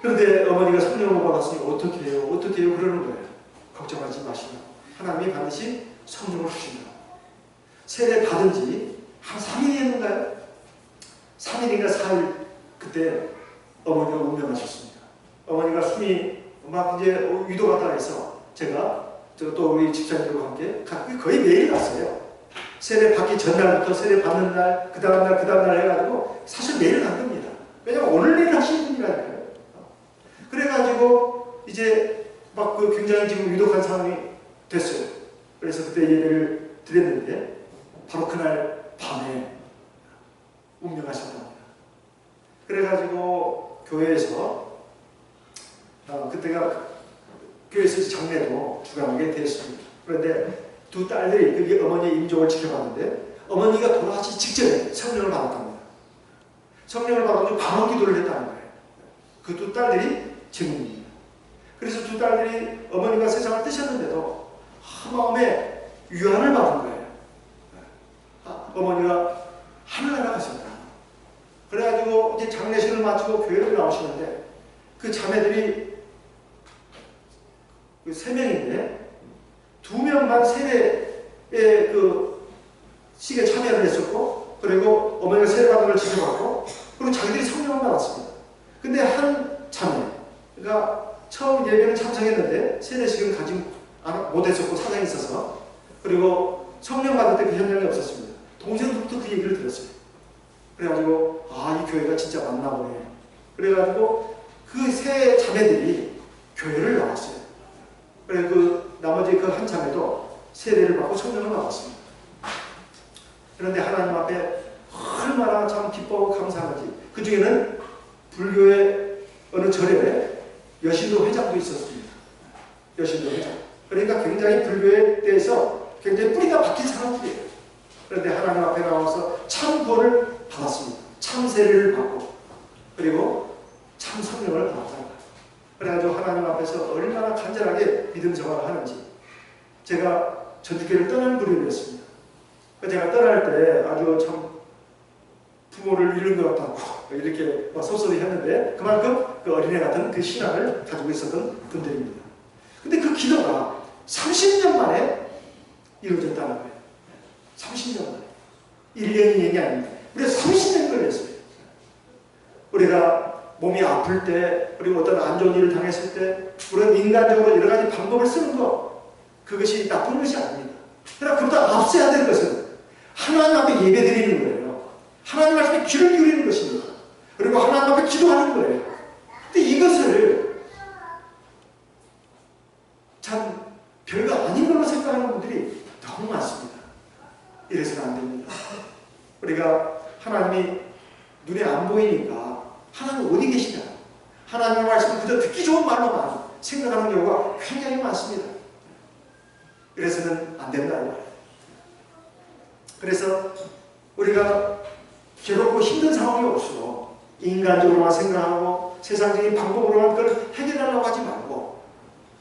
그런데 어머니가 성령을 받았으니 어떻게 해요? 그러는 거예요. 걱정하지 마시라. 하나님이 반드시 성령을 주신다. 세례 받은 지 한 3일이 했는가요? 3일인가 4일 그때 어머니가 운명하셨습니다. 어머니가 숨이 막 이제 위도가 따라해서 제가 또 우리 집사님들과 함께 거의 매일 갔어요. 세례 받기 전날부터 세례 받는 날, 그 다음날 해가지고 사실 매일 간 겁니다. 왜냐면 오늘 내일 하시는 분이라니까요. 그래가지고 이제 막 굉장히 지금 위독한 상황이 됐어요. 그래서 그때 예배를 드렸는데 바로 그날 밤에 운명하셨답니다. 그래가지고 교회에서 그때가 교회에서 장례도 주관하게 됐습니다. 그런데 두 딸들이 그게 어머니의 임종을 지켜봤는데 어머니가 돌아가시 직전에 성령을 받았답니다. 성령을 받아서 방언 기도를 했다는 거예요. 그 두 딸들이 증인입니다. 그래서 두 딸들이 어머니가 세상을 뜨셨는데도 마음에 위안을 받은 거예요. 어머니가 하늘나라 가셨다. 그래가지고 이제 장례식을 마치고 교회를 나오시는데 그 자매들이 그 3명인데 2명만 세례에 그 식에 참여를 했었고 그리고 어머니가 세례받은 걸 지켜봤고 그리고 자기들이 성령을 받았습니다. 근데 한 자매가 처음 예배는 참석했는데 세례식은 가지 못했었고 사정이 있어서 그리고 성령 받을 때 그 현장이 없었습니다. 동생들부터 그 얘기를 들었어요. 그래가지고 이 교회가 진짜 맞나 보네. 그래가지고 그 세 자매들이 교회를 나왔어요. 그래 나머지 그 한 자매도 세례를 받고 성령을 받았습니다. 그런데 하나님 앞에 얼마나 참 기뻐하고 감사한지 그 중에는 불교의 어느 절에 여신도 회장도 있었습니다. 여신도 회장. 그러니까 굉장히 불교에 대해서 굉장히 뿌리가 박힌 사람들이에요. 그런데 하나님 앞에 나와서 참 구원을 받았습니다. 참 세례를 받고 그리고 참 성령을 받았다. 그래가지고 하나님 앞에서 얼마나 간절하게 믿음 생활을 하는지 제가 전주교를 떠나는 그림이었습니다. 제가 떠날 때 아주 참 부모를 잃은 것 같다고 이렇게 섭섭히 했는데 그만큼 그 어린애 같은 그 신앙을 가지고 있었던 분들입니다. 근데 그 기도가 30년 만에 이루어졌다는 거예요. 30년 만에. 1년이 2년이 아닙니다. 우리가 30년 걸렸어요. 우리가 몸이 아플 때 그리고 어떤 안 좋은 일을 당했을 때 우리가 인간적으로 여러 가지 방법을 쓰는 것 그것이 나쁜 것이 아닙니다. 그러나 그보다 앞서야 될 것은 하나님 앞에 예배 드리는 거예요. 하나님 앞에 귀를 기울이는 것입니다. 그리고 하나님 앞에 기도하는 거예요. 근데 이것을 참 별거 아닌 걸로 생각하는 분들이 너무 많습니다. 이래서는 안 됩니다. 우리가 하나님이 눈에 안 보이니까 하나님 어디 계시냐? 하나님의 말씀을 그저 듣기 좋은 말로만 생각하는 경우가 굉장히 많습니다. 그래서는 안 된다. 그래서 우리가 괴롭고 힘든 상황이 올수록 인간적으로만 생각하고 세상적인 방법으로만 그걸 해결하려고 하지 말고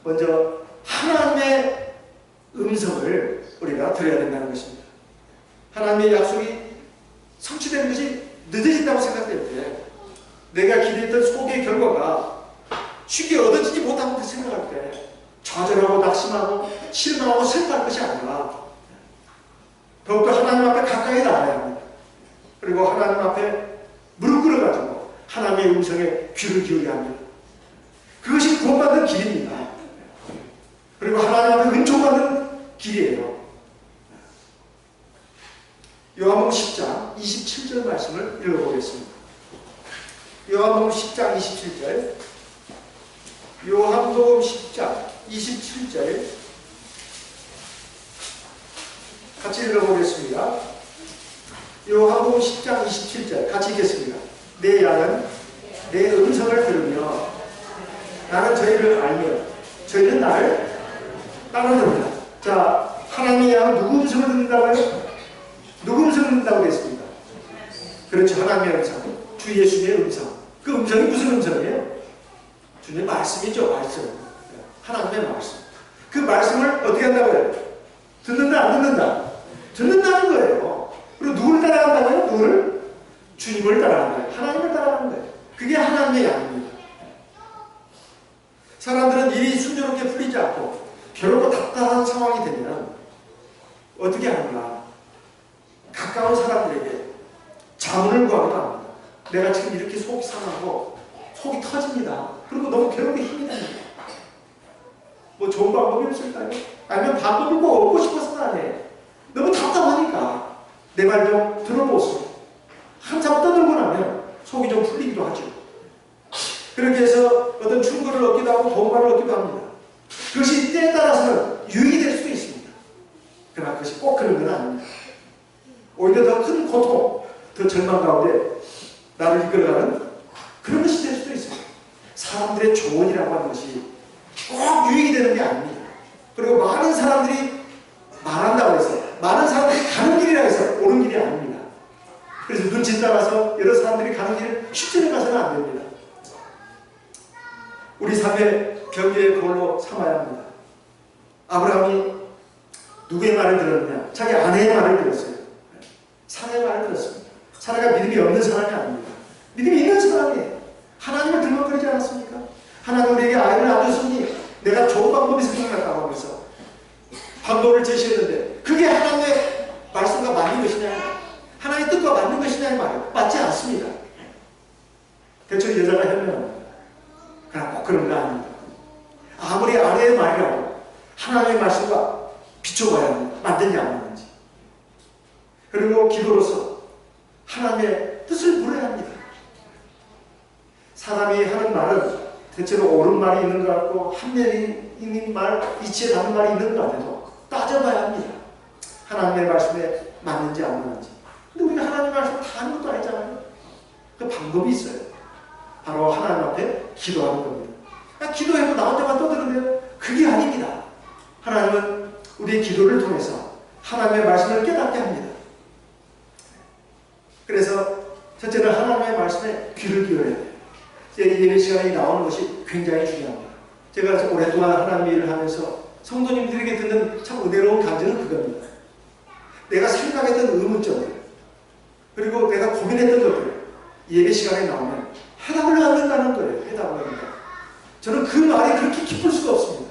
먼저 하나님의 음성을 우리가 들어야 된다는 것입니다. 하나님의 약속이 성취되는 것이 늦어진다고 생각될 때 내가 기대했던 소개의 결과가 쉽게 얻어지지 못하고 생각할 때 좌절하고 낙심하고 실망하고 슬퍼할 것이 아니라 더욱더 하나님 앞에 가까이 나가야 합니다. 그리고 하나님 앞에 무릎 꿇어가지고 하나님의 음성에 귀를 기울여야 합니다. 그것이 구원받는 길입니다. 그리고 하나님 앞에 은총받는 길이에요. 요한복음 10장 27절 말씀을 읽어보겠습니다. 요한복음 10장 27절 요한복음 10장 27절 같이 읽어보겠습니다. 요한복음 10장 27절 같이 읽겠습니다. 내 양은 내 음성을 들으며 나는 저희를 알며 저희는 나를 따르느니라. 자, 하나님의 양은 누구 음성을 듣는다고요? 누구 음성을 듣는다고 그랬습니까? 그렇죠. 하나님의 음성. 주 예수님의 음성. 그 음성이 무슨 음성이에요? 주님의 말씀이죠. 말씀. 하나님의 말씀. 그 말씀을 어떻게 한다고요? 듣는다 안 듣는다? 듣는다는 거예요. 그리고 누구를 따라간다고요? 누구를? 주님을 따라가는 거예요. 하나님을 따라가는 거예요. 그게 하나님의 양입니다. 사람들은 일이 순조롭게 풀리지 않고 괴롭고 답답한 상황이 되면 어떻게 하는가? 가까운 사람들에게 자문을 구하기도 합니다. 내가 지금 이렇게 속이 상하고 속이 터집니다. 그리고 너무 괴롭게 힘이 듭니다. 뭐 좋은 방법이 없을까요? 아니면 방법을 꼭 얻고 싶어서는 아니에요. 너무 답답하니까 내 말 좀 들어보세요. 한참 떠들고 나면 속이 좀 풀리기도 하죠. 그렇게 해서 어떤 충고를 얻기도 하고 도움을 얻기도 합니다. 그것이 때에 따라서는 유익이 될 수도 있습니다. 그러나 그것이 꼭 그런 건 아닙니다. 오히려 더 큰 고통, 더 절망 가운데 나를 이끌어가는 그런 것이 될 수도 있습니다. 사람들의 조언이라고 하는 것이 꼭 유익이 되는 게 아닙니다. 그리고 많은 사람들이 말한다고 해서, 많은 사람들이 가는 길이라 해서 옳은 길이 아닙니다. 그래서 눈치 따라서 여러 사람들이 가는 길을 쉽게 가서는 안 됩니다. 우리 삶의 경계의 거울로 삼아야 합니다. 아브라함이 누구의 말을 들었느냐? 자기 아내의 말을 들었어요. 사라의 말을 들었습니다. 사라가 믿음이 없는 사람이 아닙니다. 믿음이 있는 사람이에요. 하나님을 들먹거리지 않았습니까? 하나님 우리에게 아이를 안 줬으니 내가 좋은 방법이 생각났다고 하면서 방법을 제시했는데 그게 하나님의 말씀과 맞는 것이냐? 하나님의 뜻과 맞는 것이냐의 말은 맞지 않습니다. 대체로 여자가 현명합니다. 그러나 꼭 그런 거 아닙니다. 아무리 아내의 말이라도 하나님의 말씀과 비춰봐야 합니다. 맞는지 안 맞는지. 그리고 기도로서 하나님의 뜻을 물어야 합니다. 사람이 하는 말은 대체로 옳은 말이 있는 것 같고 한면이 있는 말, 이치에 담은 말이 있는 것 같아도 따져봐야 합니다. 하나님의 말씀에 맞는지 안 맞는지. 근데 우리가 하나님의 말씀을 다 하는 것도 아니잖아요. 그 방법이 있어요. 바로 하나님 앞에 기도하는 겁니다. 기도해도 나 혼자만 떠드는데요. 그게 아닙니다. 하나님은 우리의 기도를 통해서 하나님의 말씀을 깨닫게 합니다. 그래서 첫째는 하나님의 말씀에 귀를 기울여야 돼요. 예배 시간이 나오는 것이 굉장히 중요합니다. 제가 오랫동안 하나님 일을 하면서 성도님들에게 듣는 참 은혜로운 감정은 그겁니다. 내가 생각했던 의문점들 그리고 내가 고민했던 것들 예배 시간에 나오면 해답을 얻는다는 거예요. 해답을 얻는다. 저는 그 말이 그렇게 기쁠 수가 없습니다.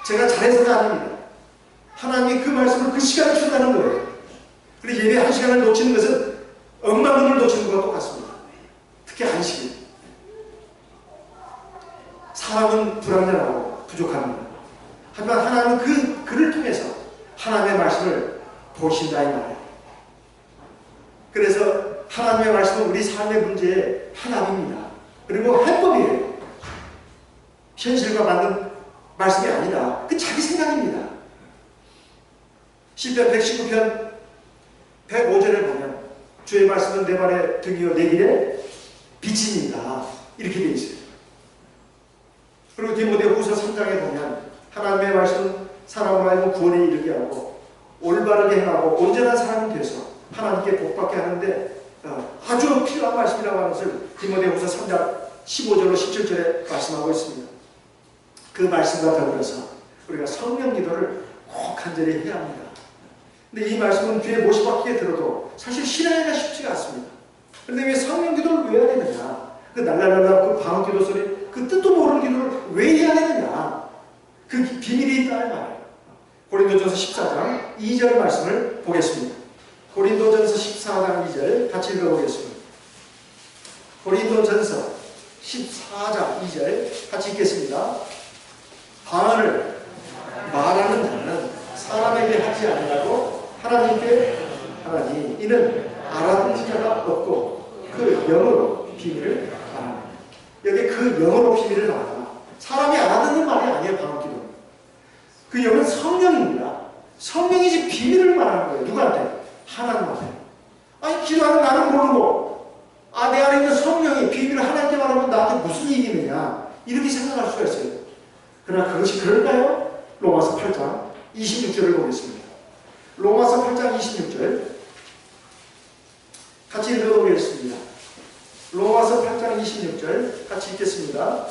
제가 잘해서가 아닙니다. 하나님이 그 말씀을 그 시간에 주신다는 거예요. 그리고 예배 한 시간을 놓치는 것은 억만 원을 놓치는 것과 똑같습니다. 특히 안식일. 사람은 불완전하고 부족합니다. 하지만 하나님은 그를 통해서 하나님의 말씀을 보신다 이 말이에요. 그래서 하나님의 말씀은 우리 삶의 문제의 해답입니다. 그리고 해법이에요. 현실과 맞는 말씀이 아니라 그 자기 생각입니다. 시편 119편 105절을 보면 주의 말씀은 내 발의 등이요 내 길에 빛입니다. 이렇게 되어 있어요. 그리고 디모데후서 3장에 보면 하나님의 말씀은 사람을 하여금 구원에 이르게 하고 올바르게 행하고 온전한 사람이 돼서 하나님께 복받게 하는데 아주 필요한 말씀이라고 하는 것을 디모데후서 3장 15절로 17절에 말씀하고 있습니다. 그 말씀과 더불어서 우리가 성령 기도를 꼭 간절히 해야 합니다. 근데 이 말씀은 귀에 못이 박히게 들어도 사실 실행하기가 쉽지가 않습니다. 그런데 왜 성령 기도를 왜 해야 되느냐? 그 날랄랄라 그 방언 기도 소리 그 뜻도 모르는 기도를 왜 해야 되느냐? 그 비밀이 있다는 말이에요. 고린도전서 14장 2절 말씀을 보겠습니다. 고린도전서 14장 2절 같이 읽어보겠습니다. 고린도전서 14장 2절 같이 읽겠습니다. 방언을 말하는 자는 사람에게 하지 아니하고 하나님께 하나니 이는 알아듣는 자가 없고 그 영으로 비밀을 말한다. 여기 그 영으로 비밀을 말한다. 사람이 알아듣는 말이 아니에요. 방언기도. 그 영은 성령입니다. 성령이지 비밀을 말하는 거예요. 누구한테? 하나님한테. 아니 기도하는 나는 모르고 내 안에 있는 성령이 비밀을 하나님께 말하면 나한테 무슨 이익이 있느냐 이렇게 생각할 수가 있어요. 그러나 그것이 그럴까요? 로마서 8장 26절을 보겠습니다. 로마서 8장 26절 같이 읽어보겠습니다. 로마서 8장 26절 같이 읽겠습니다.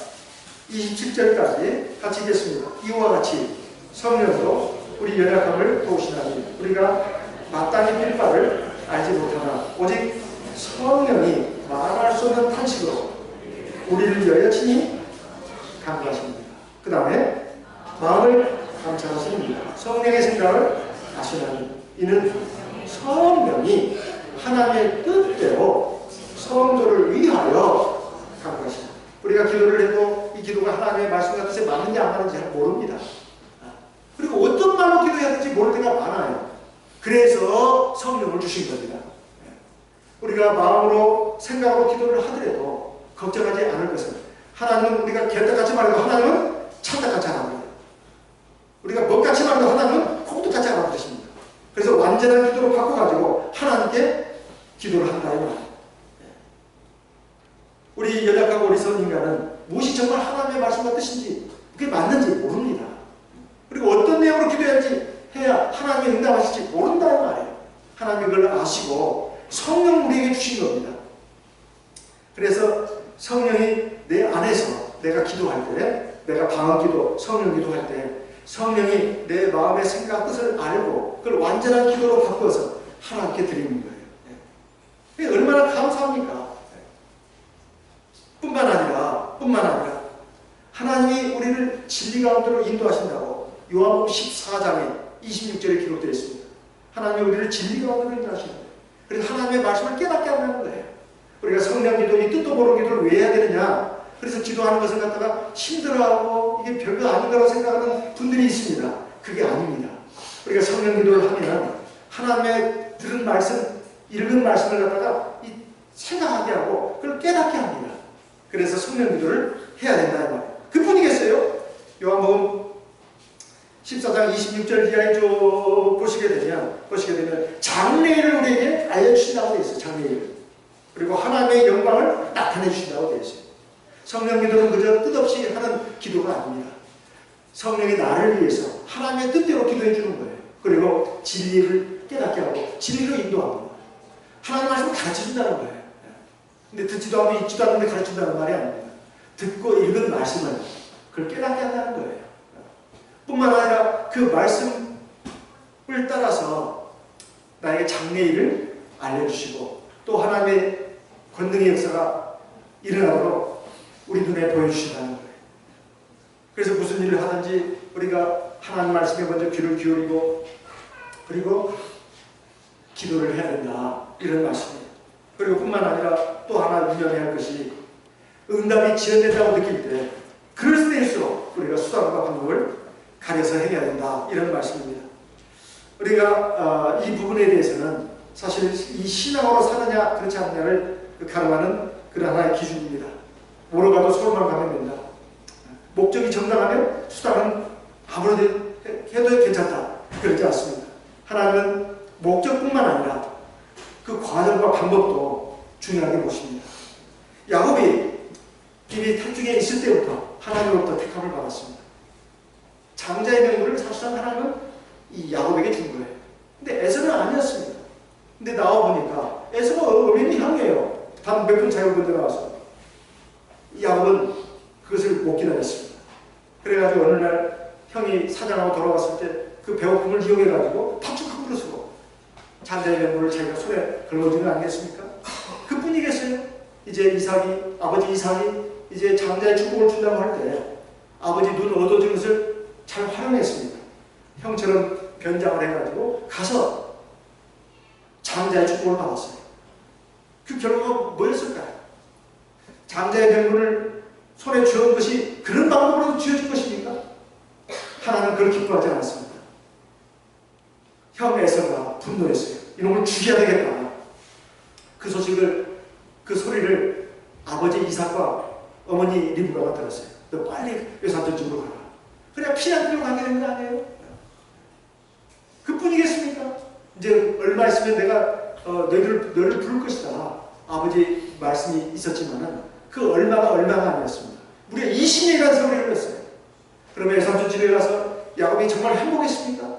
27절까지 같이 읽겠습니다. 이와 같이 성령도 우리 연약함을 도우시나니 우리가 마땅히 빌 바를 알지 못하나 오직 성령이 말할 수 없는 탄식으로 우리를 위하여 친히 간구하십니다. 그 다음에 마음을 감찰하십니다. 성령의 생각을 아시나니 이는 성령이 하나님의 뜻대로 성도를 위하여 간구하십니다. 우리가 기도를 해도 이 기도가 하나님의 말씀과 뜻에 맞는지 안 맞는지 잘 모릅니다. 그리고 어떤 말로 기도해야 될지 모를 때가 많아요. 그래서 성령을 주신 겁니다. 우리가 마음으로 생각으로 기도를 하더라도 걱정하지 않을 것은 하나님은 우리가 개떡같이 말해도 하나님은 찰떡같이 알아버려요. 우리가 먹같이 말해도 하나님은 콩떡같이 알아버리십니다. 그래서 완전한 기도로 바꿔가지고 하나님께 기도를 한다 이 말이에요. 우리 연약하고 어리석은 인간은 무엇이 정말 하나님의 말씀과 뜻인지 그게 맞는지 모릅니다. 그리고 어떤 내용으로 기도해야 하나님이 응답하실지 모른다는 말이에요. 하나님이 그걸 아시고 성령 우리에게 주신 겁니다. 그래서 성령이 내 안에서 내가 기도할 때, 내가 방언기도, 성령 기도할 때 성령이 내 마음의 생각, 뜻을 알고 그걸 완전한 기도로 바꿔서 하나님께 드리는 거예요. 그게 얼마나 감사합니까? 뿐만 아니라 하나님이 우리를 진리 가운데로 인도하신다고 요한복음 14장에 26절에 기록되어 있습니다. 하나님이 우리를 진리 가운데로 인도하시는 거예요. 그래서 하나님의 말씀을 깨닫게 하는 거예요. 우리가 성령 기도, 이 뜻도 모르는 기도를 왜 해야 되느냐? 그래서 기도하는 것을 갖다가 힘들어하고 이게 별거 아닌 거라고 생각하는 분들이 있습니다. 그게 아닙니다. 우리가 성령 기도를 하면 하나님의 들은 말씀, 읽은 말씀을 갖다가 생각하게 하고 그걸 깨닫게 합니다. 그래서 성령 기도를 해야 된다 이 말이에요. 그뿐이겠어요? 요한복음 14장 26절 이하에 쭉 보시게 되면 장래일을 우리에게 알려주신다고 되어 있어요. 장래일. 그리고 하나님의 영광을 나타내 주신다고 되어 있어요. 성령 기도는 그저 뜻없이 하는 기도가 아닙니다. 성령이 나를 위해서 하나님의 뜻대로 기도해 주는 거예요. 그리고 진리를 깨닫게 하고 진리로 인도하고 하나님의 말씀을 가르쳐 준다는 거예요. 근데 듣지도 않고 읽지도 않는데 가르친다는 말이 아닙니다. 듣고 읽은 말씀을 그걸 깨닫게 한다는 거예요. 뿐만 아니라 그 말씀을 따라서 나에게 장래일을 알려주시고 또 하나님의 권능의 역사가 일어나도록 우리 눈에 보여주신다는 거예요. 그래서 무슨 일을 하든지 우리가 하나님 말씀에 먼저 귀를 기울이고 그리고 기도를 해야 된다 이런 말씀이에요. 그리고 뿐만 아니라 또 하나 유념해야 할 것이 응답이 지연된다고 느낄 때 그럴 때일수록 우리가 수단과 방법을 가려서 해야 된다 이런 말씀입니다. 우리가 이 부분에 대해서는 사실 이 신앙으로 사느냐 그렇지 않느냐를 가름하는 그런 하나의 기준입니다. 뭐로 가도 서로만 가면 된다. 목적이 정당하면 수단은 아무래도 해도 괜찮다. 그렇지 않습니다. 하나님은 목적뿐만 아니라 그 과정과 방법도 중요하게 보십니다. 야곱이 이미 태중에 있을 때부터 하나님으로부터 택함을 받았습니다. 장자의 명분을 사실상 하나님은 이 야곱에게 준 거예요. 근데 에서는 아니었습니다. 근데 나와보니까 에서가 어린이 형이에요. 단 몇 분 차이가 먼저 나왔어요. 야곱은 그것을 못 기다렸습니다. 그래가지고 어느 날 형이 사냥하고 돌아왔을 때 그 배고픔을 이용해가지고 팥죽 한 그릇 쓰고 장자의 명분을 자기가 손에 걸어주는 거 아니겠습니까? 그뿐이겠어요? 이제 아버지 이삭이 이제 장자의 축복을 준다고 할 때 아버지 눈 얻어준 것을 잘 활용했습니다. 형처럼 변장을 해가지고 가서 장자의 축복을 받았어요. 그 결과가 뭐였을까요? 장자의 명분을 손에 쥐어온 것이 그런 방법으로 쥐어진 것입니까? 하나님은 그걸 기뻐하지 않았습니다. 형 에서가 분노했어요. 이놈을 죽여야 되겠다. 그 소리를 아버지 이삭과 어머니 리브가가 들었어요. 너 빨리 외삼촌 집으로 가라. 그래야 피난 길로 가게 되는 거 아니에요? 그뿐이겠습니까? 이제 얼마 있으면 내가 너를 부를 것이다. 아버지 말씀이 있었지만은 그 얼마가 아니었습니다. 무려 20년이라는 세월이 흘렀어요. 그러면 외삼촌 집에 가서 야곱이 정말 행복했습니까?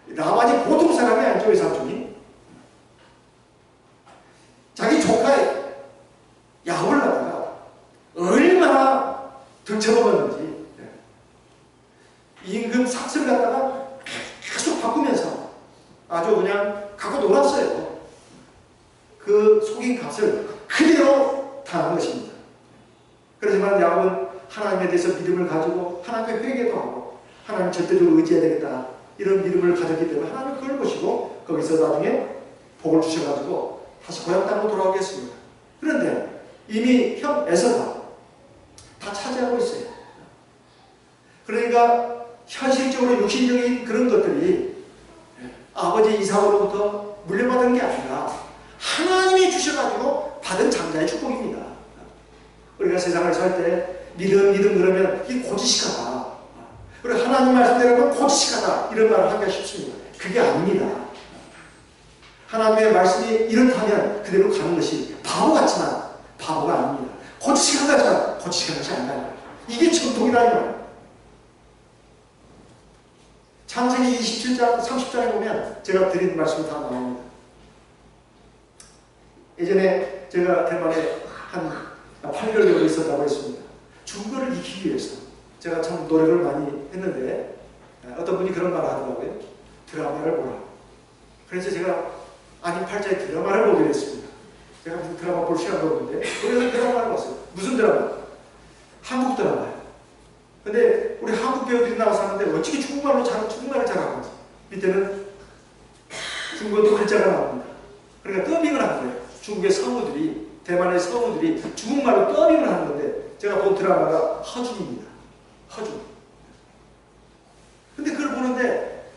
라반이 보통 사람이 아니죠, 이 삼촌이. 자기 조카 야곱을 갖다가 얼마나 등쳐먹었는지, 임금 삭스를 갖다가 계속 바꾸면서 아주 그냥 갖고 놀았어요. 그 속인 값을 그대로 당한 것입니다. 그렇지만 야곱은 하나님에 대해서 믿음을 가지고 하나님께 회개도 하고 하나님 절대적으로 의지해야 되겠다 이런 믿음을 가졌기 때문에 하나님은 그걸 보시고 거기서 나중에 복을 주셔가지고 다시 고향 땅으로 돌아오게 했습니다. 그런데 이미 형 에서가 다 차지하고 있어요. 그러니까 현실적으로 육신적인 그런 것들이 아버지 이삭으로부터 물려받은 게 아니라 하나님이 주셔가지고 받은 장자의 축복입니다. 우리가 세상을 살 때 믿음 그러면 이게 고지식하다. 그리고 하나님 말씀대로 고지식하다 이런 말을 하기가 쉽습니다. 그게 아닙니다. 하나님의 말씀이 이렇다면 그대로 가는 것이 바보 같지만 바보가 아닙니다. 고지식한 것처럼 고지식한 것이 아니다. 이게 정통이라는 창세기 27장 30장에 보면 제가 드린 말씀이 다 나옵니다. 예전에 제가 대만에 한 8개월 정도 있었다고 했습니다. 중국어를 익히기 위해서 제가 참 노력을 많이 했는데 어떤 분이 그런 말을 하더라고요. 드라마를 보라. 그래서 제가 아닌 팔자에 드라마를 보게 됐습니다. 제가 무슨 드라마 볼 시간도 없는데 그래서 드라마를 봤어요. 무슨 드라마? 한국 드라마예요. 근데 우리 한국 배우들이 나와서 하는데 어떻게 중국말을 잘하는지 밑에는 중국어도 글자가 나옵니다. 그러니까 더빙을 하는 거예요. 중국의 성우들이 대만의 성우들이 중국말로 더빙을 하는 건데 제가 본 드라마가 허준입니다. 허준. 근데 그걸 보는데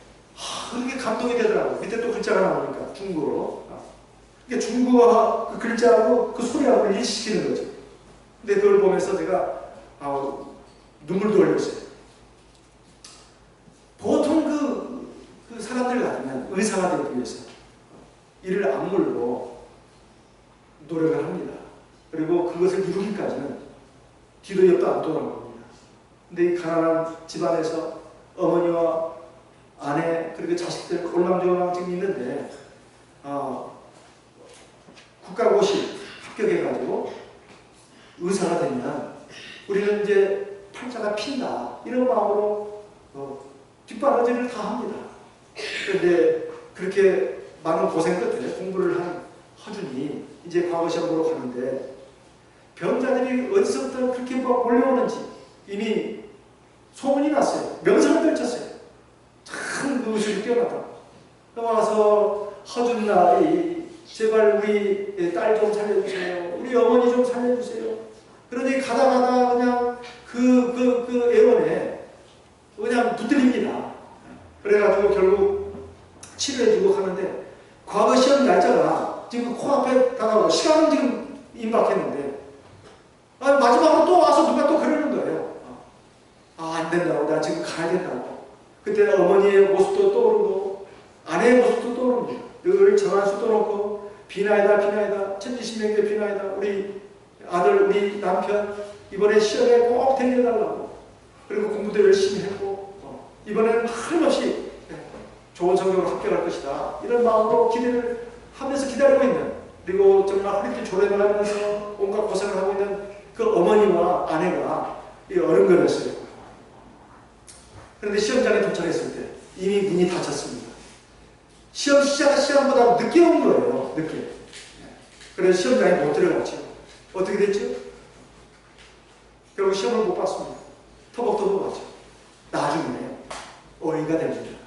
그렇게 감동이 되더라고요. 밑에 또 글자가 나오니까 중국어로. 이게 중국어 그 글자하고 그 소리하고 일치시키는 거죠. 근데 그걸 보면서 제가 눈물도 흘렸어요. 보통 그 사람들 같으면 의사가 되기 위해서 이를 악물고 노력을 합니다. 그리고 그것을 이루기까지는 뒤도 옆도 안 돌아봅니다. 근데 이 가난한 집안에서 어머니와 아내 그리고 자식들 올망졸망 있는데 국가고시 합격해가지고 의사가 되면 우리는 이제 팔자가 핀다 이런 마음으로 뒷바라지를 다 합니다. 그런데 그렇게 많은 고생 끝에 공부를 한 허준이 이제 과거 시험 보러 가는데 병자들이 어디서부터 그렇게 몰려오는지 이미 소문이 났어요. 명성을 떨쳤어요. 참 그 의술이 뛰어나다. 와서 허준 나이 제발 우리 딸 좀 살려주세요. 우리 어머니 좀 살려주세요. 그러니 가다 그냥 그 애원에 그냥 붙들립니다. 그래가지고 결국 치료해주고 하는데 과거 시험 날짜가 지금 코앞에 다가오고 시간은 지금 임박했는데 마지막으로 또 와서 누가 또 그러는 거예요. 안 된다고. 나 지금 가야 된다고. 그때 어머니의 모습도 떠오르고 아내의 모습도 떠오릅니다. 늘 정한수도 놓고 비나이다 천지신명대 비나이다. 우리 아들 우리 남편 이번에 시험에 꼭 데려달라고. 그리고 공부도 열심히 했고 이번에는 하염없이 좋은 성적으로 합격할 것이다. 이런 마음으로 기대를 하면서 기다리고 있는 그리고 정말 허리띠 조래나가면서 온갖 고생을 하고 있는 그 어머니와 아내가 어른거렸어요. 그런데 시험장에 도착했을 때 이미 문이 닫혔습니다. 시험 시작한 시간보다 늦게 온 거예요. 늦게. 그래서 시험장에 못 들어갔죠. 어떻게 됐죠? 결국 시험을 못 봤습니다. 터벅터벅 왔죠. 나중에 어이가 됩니다.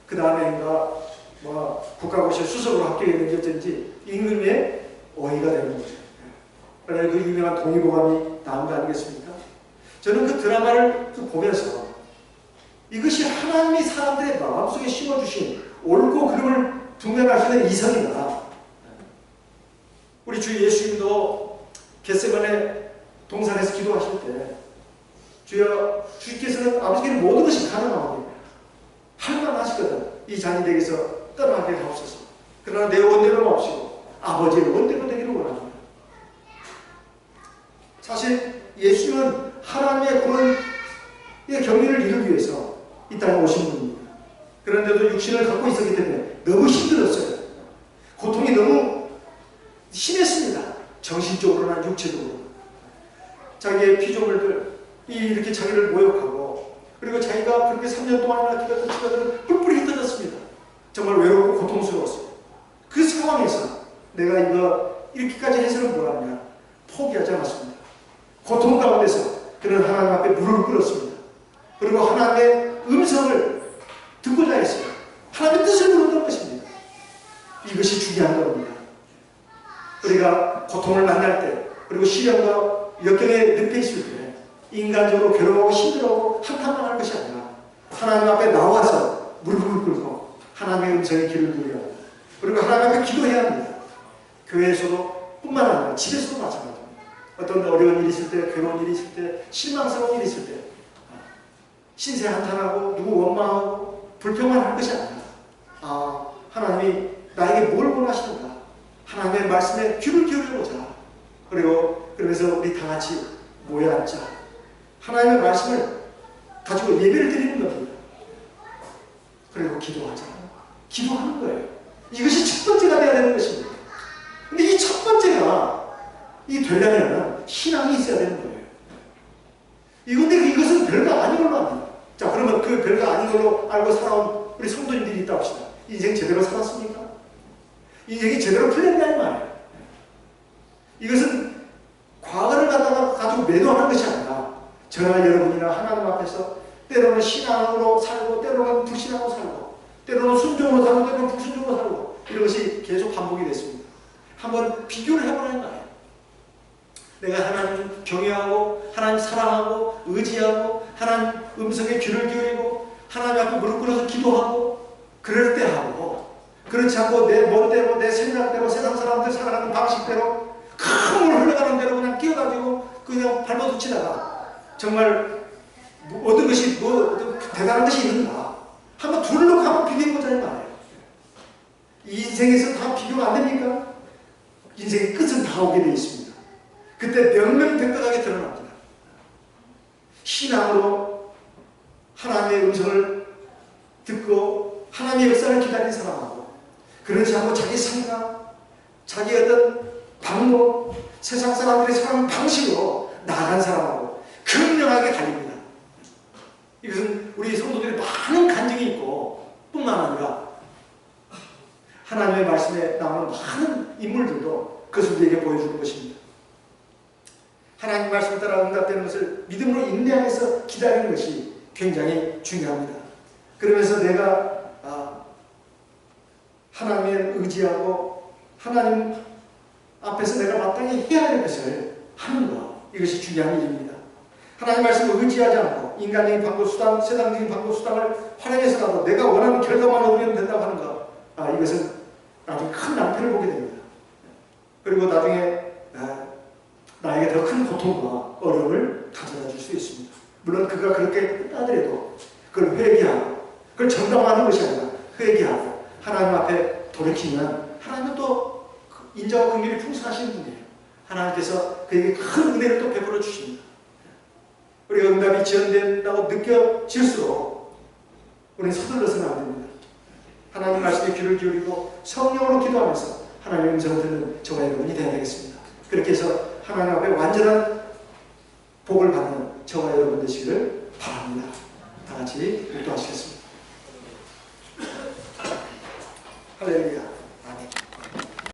그 다음에인가 국가고시 수석으로 합격했는지 어쩐지 임금의 어이가 되는 거죠. 그러나 그 유명한 동의보감이 나온 거 아니겠습니까? 저는 그 드라마를 보면서 이것이 하나님이 사람들의 마음속에 심어주신 옳고 그름을 분별하시는 이성이다. 우리 주 예수님도 겟세마네 동산에서 기도하실 때 주여 주께서는 아버지께는 모든 것이 가능하오니 할만하시거든 이 자녀에게서 떠나게 하옵소서. 그러나 내 원대로는 없이고 아버지의 원대로 되기를 원합니다. 사실 예수님은 하나님의 구원의 경륜을 이루기 육신을 갖고 있었기 때문에 너무 힘들었어요. 고통이 너무 심했습니다. 정신적으로나 육체적으로. 자기의 피조물들 이렇게 자기를 모욕하고, 그리고 자기가 그렇게 3년 동안이나 기다렸던 치료들은 뿔뿔이 흩어졌습니다. 정말 외롭고 고통스러웠어요. 그 상황에서 내가 이거 이렇게까지 해서는 뭐하냐, 포기하지 않았습니다. 고통 가운데서 그는 하나님 앞에 무릎을 꿇었습니다. 그리고 하나님의 음성을 듣고자 했어요. 하나님의 뜻을 물었던 것입니다. 이것이 중요한 겁니다. 우리가 고통을 만날 때, 그리고 시련과 역경에 늪에 있을 때 인간적으로 괴로워하고 힘들어하고 한탄만 것이 아니라 하나님 앞에 나와서 무릎을 꿇고 하나님의 음성에 귀를 기울여야 합니다. 그리고 하나님 앞에 기도해야 합니다. 교회에서도 뿐만 아니라 집에서도 마찬가지입니다. 어떤 어려운 일이 있을 때, 괴로운 일이 있을 때, 실망스러운 일이 있을 때 신세 한탄하고 누구 원망하고 불평만 할 것이 아니라 하나님이 나에게 뭘 원하시는가, 하나님의 말씀에 귀를 기울여보자. 그리고 그러면서 우리 다 같이 모여 앉자. 하나님의 말씀을 가지고 예배를 드리는 겁니다. 그리고 기도하자. 기도하는 거예요. 이것이 첫 번째가 되어야 되는 것입니다. 근데 이 첫 번째가 되려면 신앙이 있어야 되는 거예요. 근데 이것은 별거 아닌 걸로 압니다. 자, 그러면 그 별거 아닌 걸로 알고 살아온 우리 성도님들이 있다 합시다. 인생 제대로 살았습니까? 인생이 제대로 풀렸냐 이 말이에요. 이것은 과거를 가지고 매도하는 것이 아니라 저나 여러분이나 하나님 앞에서 때로는 신앙으로 살고, 때로는 불신앙으로 살고, 때로는 순종으로 살고, 때로는 불순종으로 살고, 이런 것이 계속 반복이 됐습니다. 한번 비교를 해보라는 거예요. 내가 하나님 경외하고, 하나님 사랑하고, 의지하고, 하나님 음성에 귀를 기울이고, 하나님 앞에 무릎 꿇어서 기도하고, 그럴 때 하고, 그렇지 않고 내 멋대로, 내 생각대로, 세상 사람들 살아가는 방식대로, 큰 물 흘러가는 대로 그냥 끼어가지고 그냥 밟아붙이다가 정말 얻은 것이 대단한 것이 있는가? 한번 둘을 놓고 한번 비교해보자 이 말이에요. 이 인생에서 다 비교가 안 됩니까? 인생의 끝은 다 오게 되어 있습니다. 그때 명명백백하게 드러납니다. 신앙으로 하나님의 음성을 듣고 하나님의 역사를 기다리는 사람하고, 그렇지 않고 자기 생각, 자기 어떤 방법, 세상 사람들이 사는 방식으로 나아간 사람하고 극명하게 갈립니다. 이것은 우리 성도들이 많은 간증이 있고 뿐만 아니라 하나님의 말씀에 나오는 많은 인물들도 그것을 우리에게 보여주는 것입니다. 하나님 말씀에 따라 응답되는 것을 믿음으로 인내하면서 기다리는 것이 굉장히 중요합니다. 그러면서 내가 하나님을 의지하고 하나님 앞에서 내가 마땅히 해야 할 것을 하는 것, 이것이 중요한 일입니다. 하나님 말씀을 의지하지 않고 인간적인 방법 수단, 세상적인 방법 수단을 활용해서라도 내가 원하는 결과만 얻으면 된다고 하는 것, 이것은 나중에 큰 낭패를 보게 됩니다. 그리고 나중에 나에게 더 큰 고통과 어려움을 가져다 줄 수 있습니다. 물론 그가 그렇게 하더라도 그걸 회개하고, 그걸 정당화하는 것이 아니라 회개하고 하나님 앞에 돌이키면 하나님은 또 인자와 긍휼이 풍성하신 분이에요. 하나님께서 그에게 큰 은혜를 또 베풀어 주십니다. 우리가 응답이 지연된다고 느껴질수록 우리는 서둘러서는 안 됩니다. 하나님 말씀에 귀를 기울이고 성령으로 기도하면서 하나님의 음성을 듣는 저와 여러분이 되어야 되겠습니다. 그렇게 해서 하나님 앞에 완전한 복을 받는 저와 여러분 되시기를 바랍니다. 다 같이 기도하시겠습니다. 할렐루야.